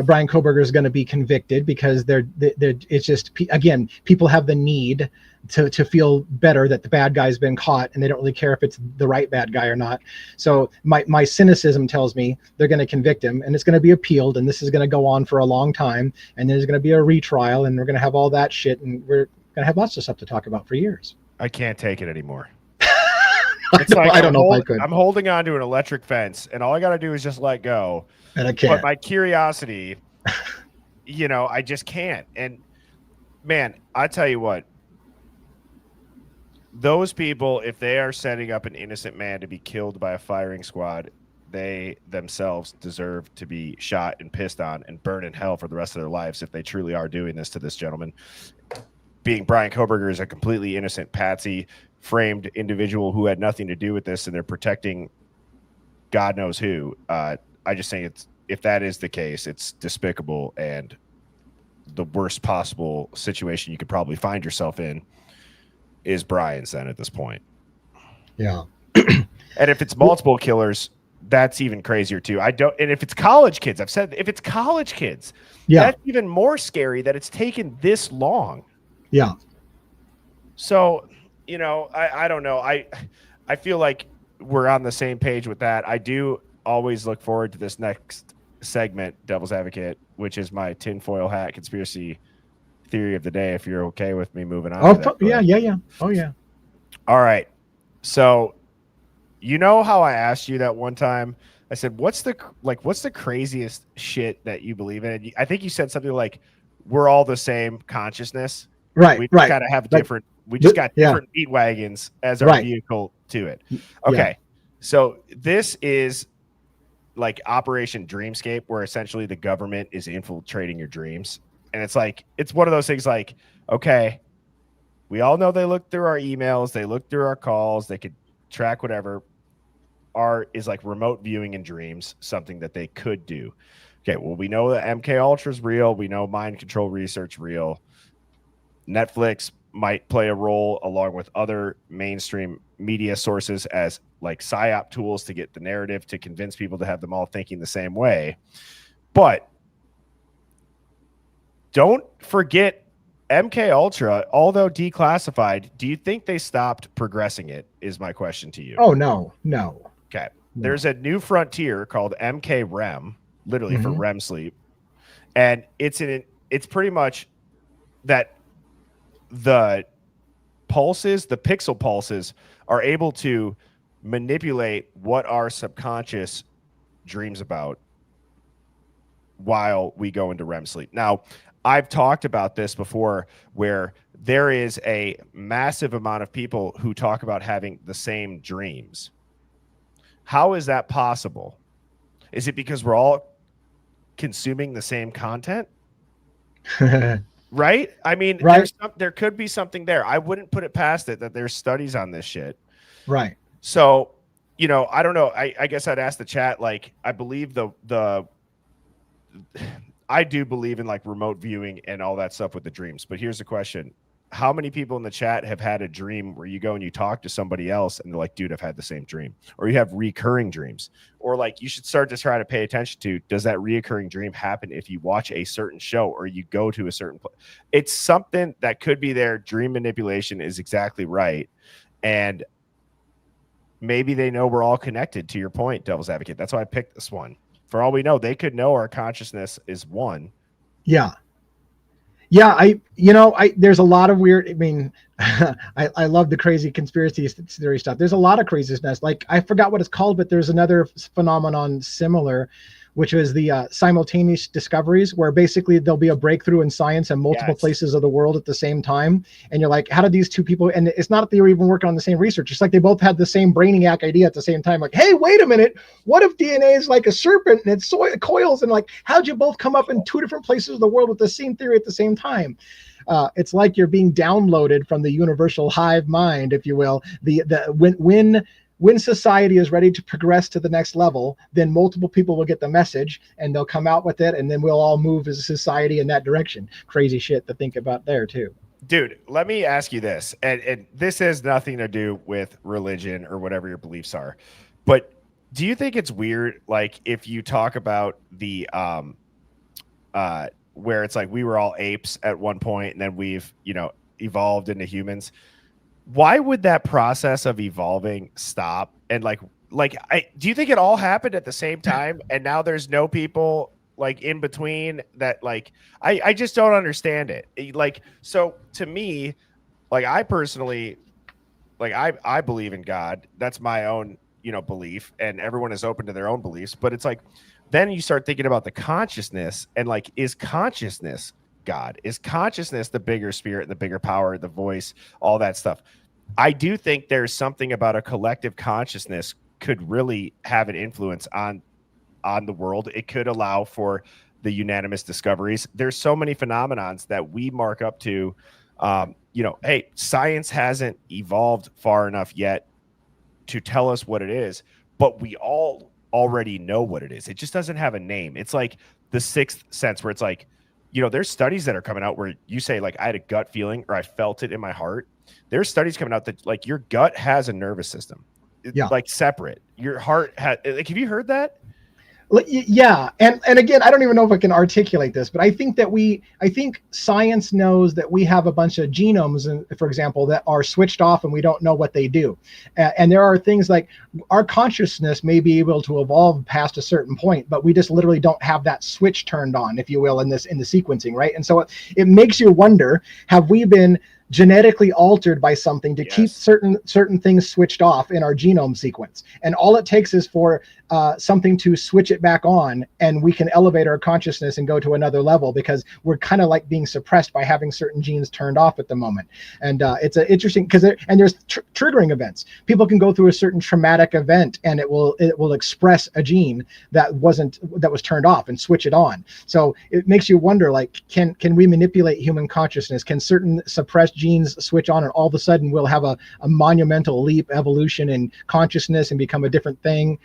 Speaker 3: Brian Kohberger is going to be convicted because it's just, again, people have the need to feel better that the bad guy's been caught, and they don't really care if it's the right bad guy or not. So my cynicism tells me they're going to convict him, and it's going to be appealed, and this is going to go on for a long time, and there's going to be a retrial, and we're going to have all that shit, and we're going to have lots of stuff to talk about for years.
Speaker 2: I can't take it anymore.
Speaker 3: I don't know if I could.
Speaker 2: I'm holding on to an electric fence, and all I got to do is just let go.
Speaker 3: And I can't.
Speaker 2: But my curiosity, I just can't. And man, I tell you what, those people, if they are setting up an innocent man to be killed by a firing squad, they themselves deserve to be shot and pissed on and burn in hell for the rest of their lives if they truly are doing this to this gentleman. Being Brian Kohberger is a completely innocent patsy framed individual who had nothing to do with this, and they're protecting God knows who. I just think if that is the case, it's despicable and the worst possible situation you could probably find yourself in is Brian's then at this point.
Speaker 3: Yeah.
Speaker 2: And if it's multiple killers, that's even crazier too. And if it's college kids, I've said if it's college kids, that's even more scary that it's taken this long.
Speaker 3: Yeah.
Speaker 2: So, I don't know. I feel like we're on the same page with that. I do always look forward to this next segment, Devil's Advocate, which is my tinfoil hat conspiracy theory of the day, if you're okay with me moving on.
Speaker 3: Yeah. Oh, yeah.
Speaker 2: All right. So, how I asked you that one time? I said, what's the craziest shit that you believe in? And I think you said something like, we're all the same consciousness.
Speaker 3: Right.
Speaker 2: We
Speaker 3: right.
Speaker 2: gotta have different. We just got different meat wagons as our vehicle to it. Okay.
Speaker 3: Yeah.
Speaker 2: So this is like Operation Dreamscape, where essentially the government is infiltrating your dreams. And it's one of those things like, okay, we all know they look through our emails, they look through our calls, they could track whatever. Is like remote viewing in dreams, something that they could do. Okay, well, we know that MK Ultra is real. We know mind control research real. Netflix might play a role along with other mainstream media sources as like PSYOP tools to get the narrative to convince people to have them all thinking the same way. But don't forget MK Ultra, although declassified, do you think they stopped progressing it is my question to you.
Speaker 3: Oh, no.
Speaker 2: Okay. No. There's a new frontier called MK REM, literally for REM sleep. And it's pretty much that the pixel pulses are able to manipulate what our subconscious dreams about while we go into REM sleep. Now, I've talked about this before where there is a massive amount of people who talk about having the same dreams. How is that possible? Is it because we're all consuming the same content? Right? I mean, there could be something there. I wouldn't put it past it that there's studies on this shit.
Speaker 3: Right.
Speaker 2: So, I don't know. I guess I'd ask the chat, like, I believe I do believe in like remote viewing and all that stuff with the dreams. But here's the question. How many people in the chat have had a dream where you go and you talk to somebody else and they're like, dude, I've had the same dream? Or you have recurring dreams? Or like you should start to try to pay attention to, does that reoccurring dream happen if you watch a certain show or you go to a certain place? It's something that could be there. Dream manipulation is exactly right. And maybe they know we're all connected, to your point, Devil's Advocate. That's why I picked this one. For all we know, they could know our consciousness is one.
Speaker 3: Yeah. Yeah, there's a lot of weird, I love the crazy conspiracy theory stuff. There's a lot of craziness. Like, I forgot what it's called, but there's another phenomenon similar, which was the simultaneous discoveries, where basically there'll be a breakthrough in science in multiple places of the world at the same time. And you're like, how did these two people, and it's not that they were even working on the same research. It's like they both had the same brainiac idea at the same time. Like, hey, wait a minute. What if DNA is like a serpent and it's coils? And like, how'd you both come up in two different places of the world with the same theory at the same time? It's like you're being downloaded from the universal hive mind, if you will. When society is ready to progress to the next level, then multiple people will get the message and they'll come out with it, and then we'll all move as a society in that direction. Crazy shit to think about there too.
Speaker 2: Dude, let me ask you this, and this has nothing to do with religion or whatever your beliefs are, but do you think it's weird, like if you talk about the where it's like we were all apes at one point and then we've evolved into humans? Why would that process of evolving stop? And do you think it all happened at the same time and now there's no people like in between that? Like I just don't understand it. Like, so to me, like I personally, like I believe in God. That's my own belief, and everyone is open to their own beliefs. But it's like then you start thinking about the consciousness, and like, is consciousness God? Is consciousness the bigger spirit, the bigger power, the voice, all that stuff? I do think there's something about a collective consciousness could really have an influence on the world. It could allow for the unanimous discoveries. There's so many phenomenons that we mark up to. Hey, science hasn't evolved far enough yet to tell us what it is, but we all already know what it is. It just doesn't have a name. It's like the sixth sense, where it's like, there's studies that are coming out where you say, like, I had a gut feeling or I felt it in my heart. There's studies coming out that like your gut has a nervous system, like separate. Your heart has, like, have you heard that?
Speaker 3: Yeah, and again, I don't even know if I can articulate this, but I think science knows that we have a bunch of genomes, for example, that are switched off and we don't know what they do. And there are things like our consciousness may be able to evolve past a certain point, but we just literally don't have that switch turned on, if you will, in the sequencing, right? And so it makes you wonder: have we been genetically altered by something to keep certain things switched off in our genome sequence? And all it takes is for something to switch it back on, and we can elevate our consciousness and go to another level, because we're kind of like being suppressed by having certain genes turned off at the moment. And it's interesting because there's triggering events. People can go through a certain traumatic event and it will express a gene that was turned off and switch it on. So it makes you wonder, like, can we manipulate human consciousness? Can certain suppressed genes switch on, and all of a sudden we'll have a monumental leap evolution in consciousness and become a different thing?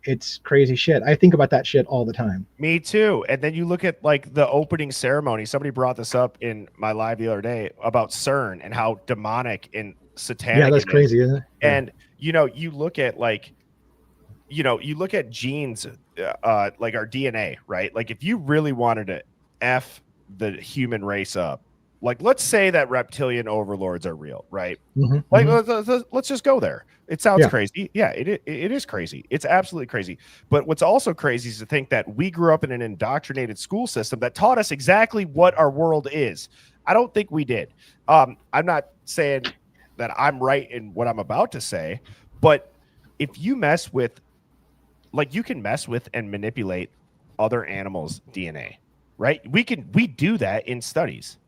Speaker 3: It's crazy shit. I think about that shit all the time.
Speaker 2: Me too. And then you look at like the opening ceremony. Somebody brought this up in my live the other day about CERN and how demonic and satanic.
Speaker 3: Yeah, that's crazy, isn't it? Yeah.
Speaker 2: And you look at like, you look at genes, like our DNA, right? Like if you really wanted to F the human race up, like let's say that reptilian overlords are real, right?
Speaker 3: Mm-hmm,
Speaker 2: like let's just go there. It sounds crazy. Yeah, it is crazy. It's absolutely crazy. But what's also crazy is to think that we grew up in an indoctrinated school system that taught us exactly what our world is. I don't think we did. I'm not saying that I'm right in what I'm about to say, but if you mess with, like, you can mess with and manipulate other animals' DNA, right? We do that in studies.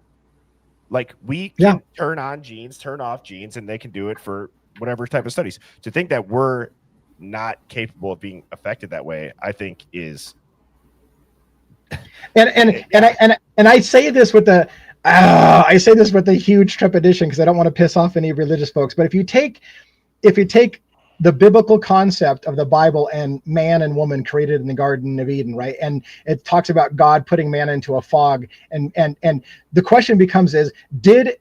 Speaker 2: Like we can turn on genes, turn off genes, and they can do it for whatever type of studies. To think that we're not capable of being affected that way, I think is.
Speaker 3: And I say this with a huge trepidation, because I don't want to piss off any religious folks. But if you take the biblical concept of the Bible and man and woman created in the Garden of Eden, right? And it talks about God putting man into a fog, and the question becomes is, could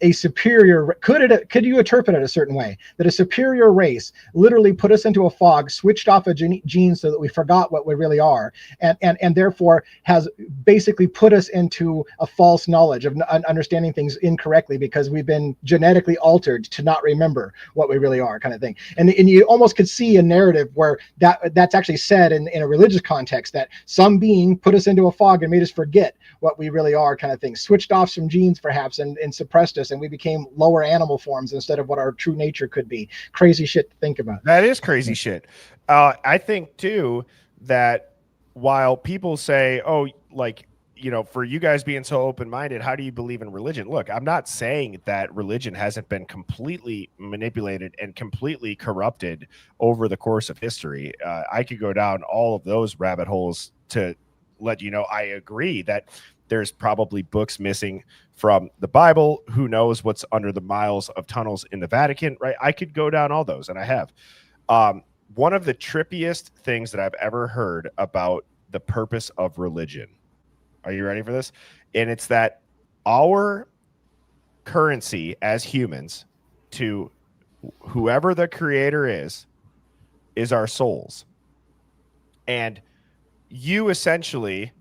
Speaker 3: you interpret it a certain way that a superior race literally put us into a fog, switched off a gene so that we forgot what we really are, and therefore has basically put us into a false knowledge of understanding things incorrectly, because we've been genetically altered to not remember what we really are, kind of thing. And you almost could see a narrative where that's actually said in a religious context, that some being put us into a fog and made us forget what we really are, kind of thing, switched off some genes perhaps and suppressed us, and we became lower animal forms instead of what our true nature could be. Crazy shit to think about.
Speaker 2: That is crazy shit. I think too that while people say, oh, like, for you guys being so open-minded, how do you believe in religion? Look, I'm not saying that religion hasn't been completely manipulated and completely corrupted over the course of history. I could go down all of those rabbit holes to let you know I agree that there's probably books missing from the Bible. Who knows what's under the miles of tunnels in the Vatican, right? I could go down all those, and I have. One of the trippiest things that I've ever heard about the purpose of religion. Are you ready for this? And it's that our currency as humans to whoever the creator is our souls. And you essentially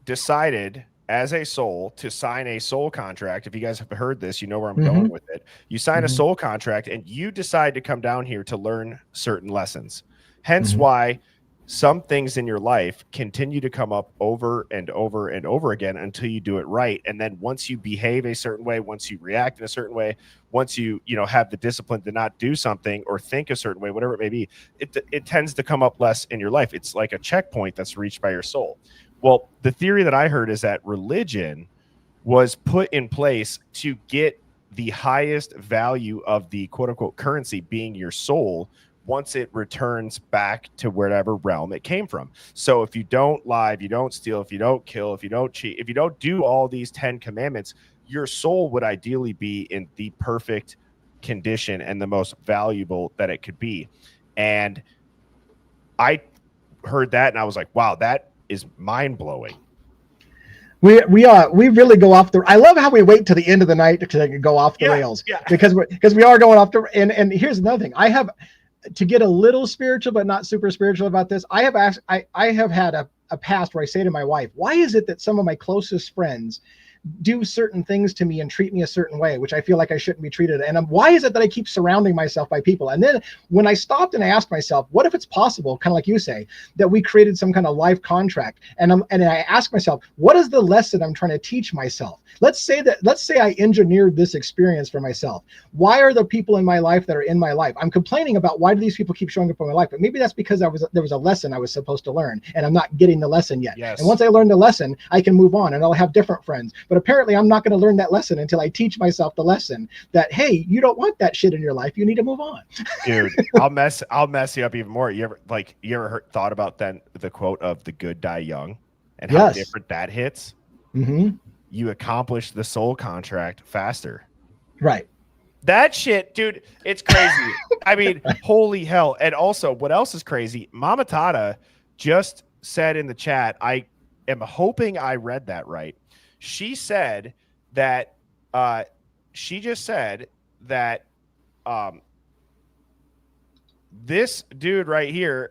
Speaker 2: decided as a soul to sign a soul contract. If you guys have heard this, you know where I'm going with it. You sign a soul contract and you decide to come down here to learn certain lessons. Hence why some things in your life continue to come up over and over and over again until you do it right. And then once you behave a certain way, once you react in a certain way, once you have the discipline to not do something or think a certain way, whatever it may be, it tends to come up less in your life. It's like a checkpoint that's reached by your soul. Well, the theory that I heard is that religion was put in place to get the highest value of the quote unquote currency being your soul once it returns back to wherever realm it came from. So if you don't lie, if you don't steal, if you don't kill, if you don't cheat, if you don't do all these 10 commandments, your soul would ideally be in the perfect condition and the most valuable that it could be. And I heard that and I was like, wow, that is mind-blowing.
Speaker 3: We really go off the. I love how we wait to the end of the night to go off the rails because we are going off the. And here's another thing. I have to get a little spiritual, but not super spiritual about this. I have had a past where I say to my wife, why is it that some of my closest friends do certain things to me and treat me a certain way, which I feel like I shouldn't be treated? And why is it that I keep surrounding myself by people? And then when I stopped and I asked myself, what if it's possible, kind of like you say, that we created some kind of life contract? And I asked myself, what is the lesson I'm trying to teach myself? Let's say I engineered this experience for myself. Why are the people in my life that are in my life? I'm complaining about why do these people keep showing up in my life, but maybe that's because there was a lesson I was supposed to learn and I'm not getting the lesson yet.
Speaker 2: Yes.
Speaker 3: And once I learn the lesson, I can move on and I'll have different friends. But apparently I'm not going to learn that lesson until I teach myself the lesson that, hey, you don't want that shit in your life. You need to move on.
Speaker 2: Dude, I'll mess you up even more. You ever thought about then the quote of the good die young and how different that hits?
Speaker 3: Mm-hmm.
Speaker 2: You accomplish the soul contract faster.
Speaker 3: Right.
Speaker 2: That shit, dude, it's crazy. I mean, holy hell. And also, what else is crazy? Mama Tata just said in the chat, I am hoping I read that right. She said that this dude right here,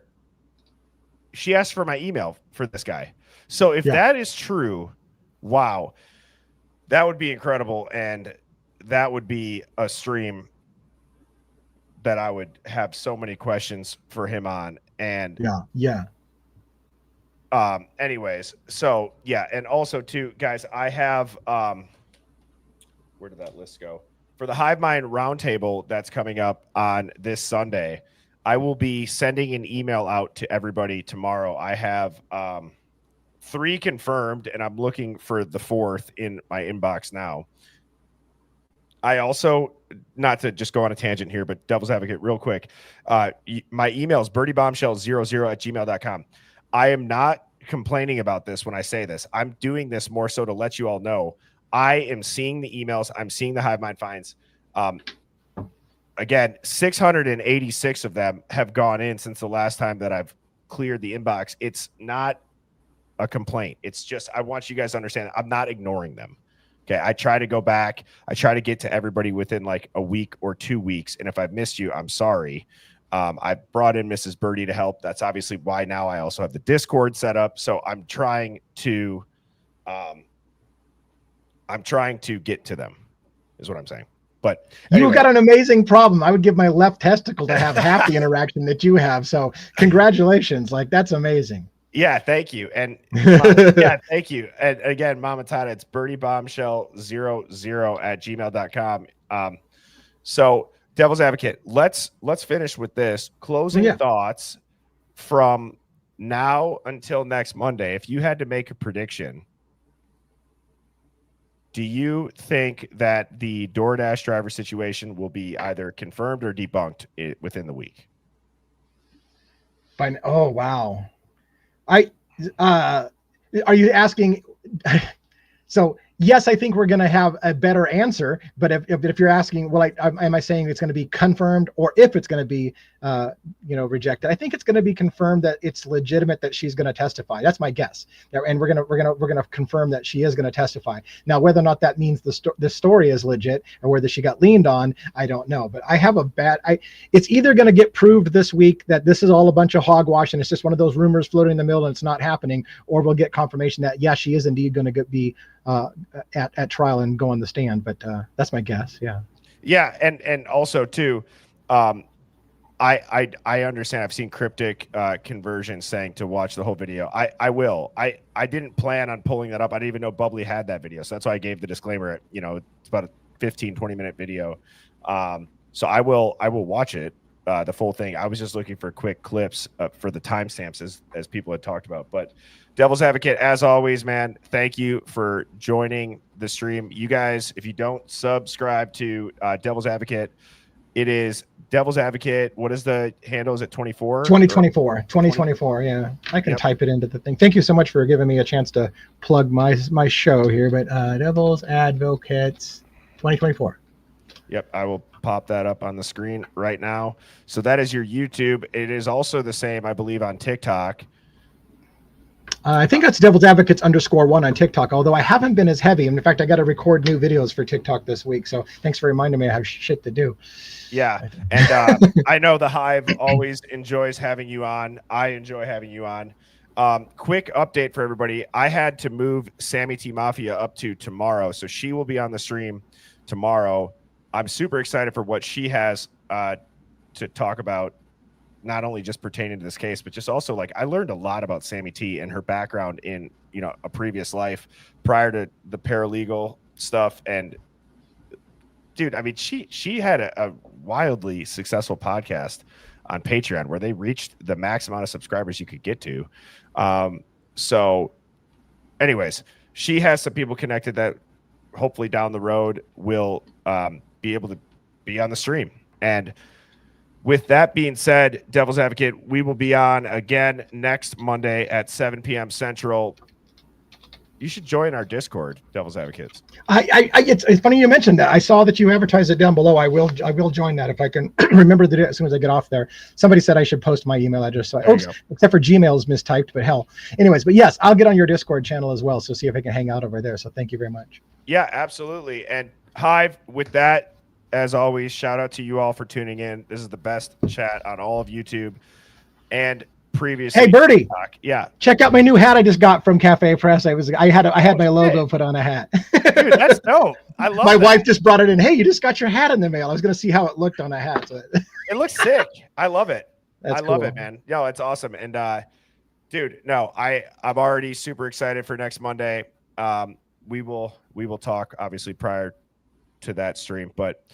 Speaker 2: she asked for my email for this guy. So if that is true, wow, that would be incredible. And that would be a stream that I would have so many questions for him on. And anyways, so and also too, guys, I have where did that list go? For the Hivemind roundtable that's coming up on this Sunday, I will be sending an email out to everybody tomorrow. I have 3 confirmed, and I'm looking for the 4th in my inbox now. I also, not to just go on a tangent here, but devil's advocate real quick. My email is birdiebombshell00@gmail.com. I am not complaining about this when I say this. I'm doing this more so to let you all know. I am seeing the emails. I'm seeing the Hivemind finds. Again, 686 of them have gone in since the last time that I've cleared the inbox. It's not a complaint. It's just, I want you guys to understand I'm not ignoring them. Okay. I try to go back. I try to get to everybody within like a week or 2 weeks. And if I've missed you, I'm sorry. I brought in Mrs. Birdie to help. That's obviously why now I also have the Discord set up. So I'm trying to get to them is what I'm saying. But anyway.
Speaker 3: You've got an amazing problem. I would give my left testicle to have half the interaction that you have. So congratulations. Like, that's amazing.
Speaker 2: Yeah, thank you. And thank you. And again, Mama Tata, it's birdiebombshell00@gmail.com. So devil's advocate, let's finish with this. Closing thoughts from now until next Monday. If you had to make a prediction, do you think that the DoorDash driver situation will be either confirmed or debunked within the week?
Speaker 3: Fine. Oh, wow. Are you asking? So Yes, I think we're going to have a better answer. But if you're asking, well, am I saying it's going to be confirmed, or if it's going to be, rejected? I think it's going to be confirmed that it's legitimate that she's going to testify. That's my guess. And we're going to confirm that she is going to testify. Now, whether or not that means the story is legit or whether she got leaned on, I don't know. But I have it's either going to get proved this week that this is all a bunch of hogwash and it's just one of those rumors floating in the middle and it's not happening, or we'll get confirmation that she is indeed going to be at trial and go on the stand. But that's my guess.
Speaker 2: Yeah, and also too, I understand. I've seen cryptic conversions saying to watch the whole video. I will. I didn't plan on pulling that up. I didn't even know Bubbly had that video, so that's why I gave the disclaimer. It's about a 15-20 minute video. So I will watch it, the full thing. I was just looking for quick clips for the timestamps as people had talked about. But Devil's Advocate, as always, man, thank you for joining the stream. You guys, if you don't subscribe to Devil's Advocate, it is Devil's Advocate. What is the handle? Is it 24?
Speaker 3: 2024. Yeah, I can type it into the thing. Thank you so much for giving me a chance to plug my show here. But Devil's Advocates 2024.
Speaker 2: Yep, I will pop that up on the screen right now. So that is your YouTube. It is also the same, I believe, on TikTok.
Speaker 3: I think that's Devil's Advocates _1 on TikTok, although I haven't been as heavy. In fact, I got to record new videos for TikTok this week. So thanks for reminding me I have shit to do.
Speaker 2: Yeah. And I know the Hive always enjoys having you on. I enjoy having you on. Quick update for everybody. I had to move Sammy T Mafia up to tomorrow. So she will be on the stream tomorrow. I'm super excited for what she has to talk about, not only just pertaining to this case, but just also I learned a lot about Sammy T and her background in, a previous life prior to the paralegal stuff. And dude, I mean, she had a wildly successful podcast on Patreon where they reached the max amount of subscribers you could get to. So anyways, she has some people connected that hopefully down the road will be able to be on the stream. And with that being said, Devil's Advocate, we will be on again next Monday at 7 p.m. Central. You should join our Discord, Devil's Advocates.
Speaker 3: It's funny you mentioned that. I saw that you advertised it down below. I will join that if I can remember to do it as soon as I get off there. Somebody said I should post my email address. So except for Gmail is mistyped, but hell. Anyways, but yes, I'll get on your Discord channel as well. So see if I can hang out over there. So thank you very much.
Speaker 2: Yeah, absolutely. And Hive, with that, as always, shout out to you all for tuning in. This is the best chat on all of YouTube and previously.
Speaker 3: Hey, Birdie.
Speaker 2: TikTok. Yeah.
Speaker 3: Check out my new hat I just got from Cafe Press. I had my logo put on a hat.
Speaker 2: Dude, that's dope. I love
Speaker 3: my
Speaker 2: that.
Speaker 3: wife just brought it in. Hey, you just got your hat in the mail. I was going to see how it looked on a hat. So
Speaker 2: it looks sick. I love it.
Speaker 3: That's
Speaker 2: love
Speaker 3: cool.
Speaker 2: it, man. Yo, it's awesome. And dude, no, I'm already super excited for next Monday. We will talk obviously prior to that stream, but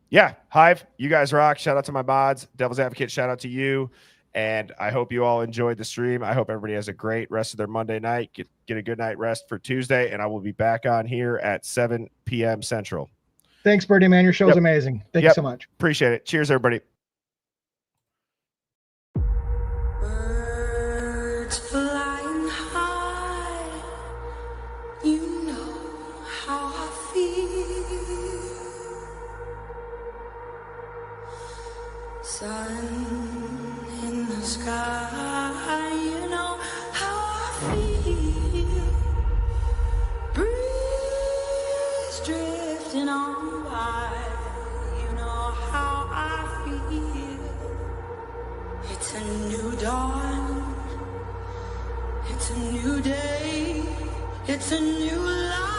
Speaker 2: yeah, Hive, you guys rock. Shout out to my mods. Devil's Advocate, shout out to you. And I hope you all enjoyed the stream. I hope everybody has a great rest of their Monday night. Get a good night rest for Tuesday, and I will be back on here at 7 p.m. Central.
Speaker 3: Thanks, Birdie, man. Your show's amazing. Thank you so much.
Speaker 2: Appreciate it. Cheers, everybody.
Speaker 9: Birds flying high, you know how I feel. Sun in the sky, you know how I feel. Breeze drifting on by, you know how I feel. It's a new dawn, it's a new day, it's a new life.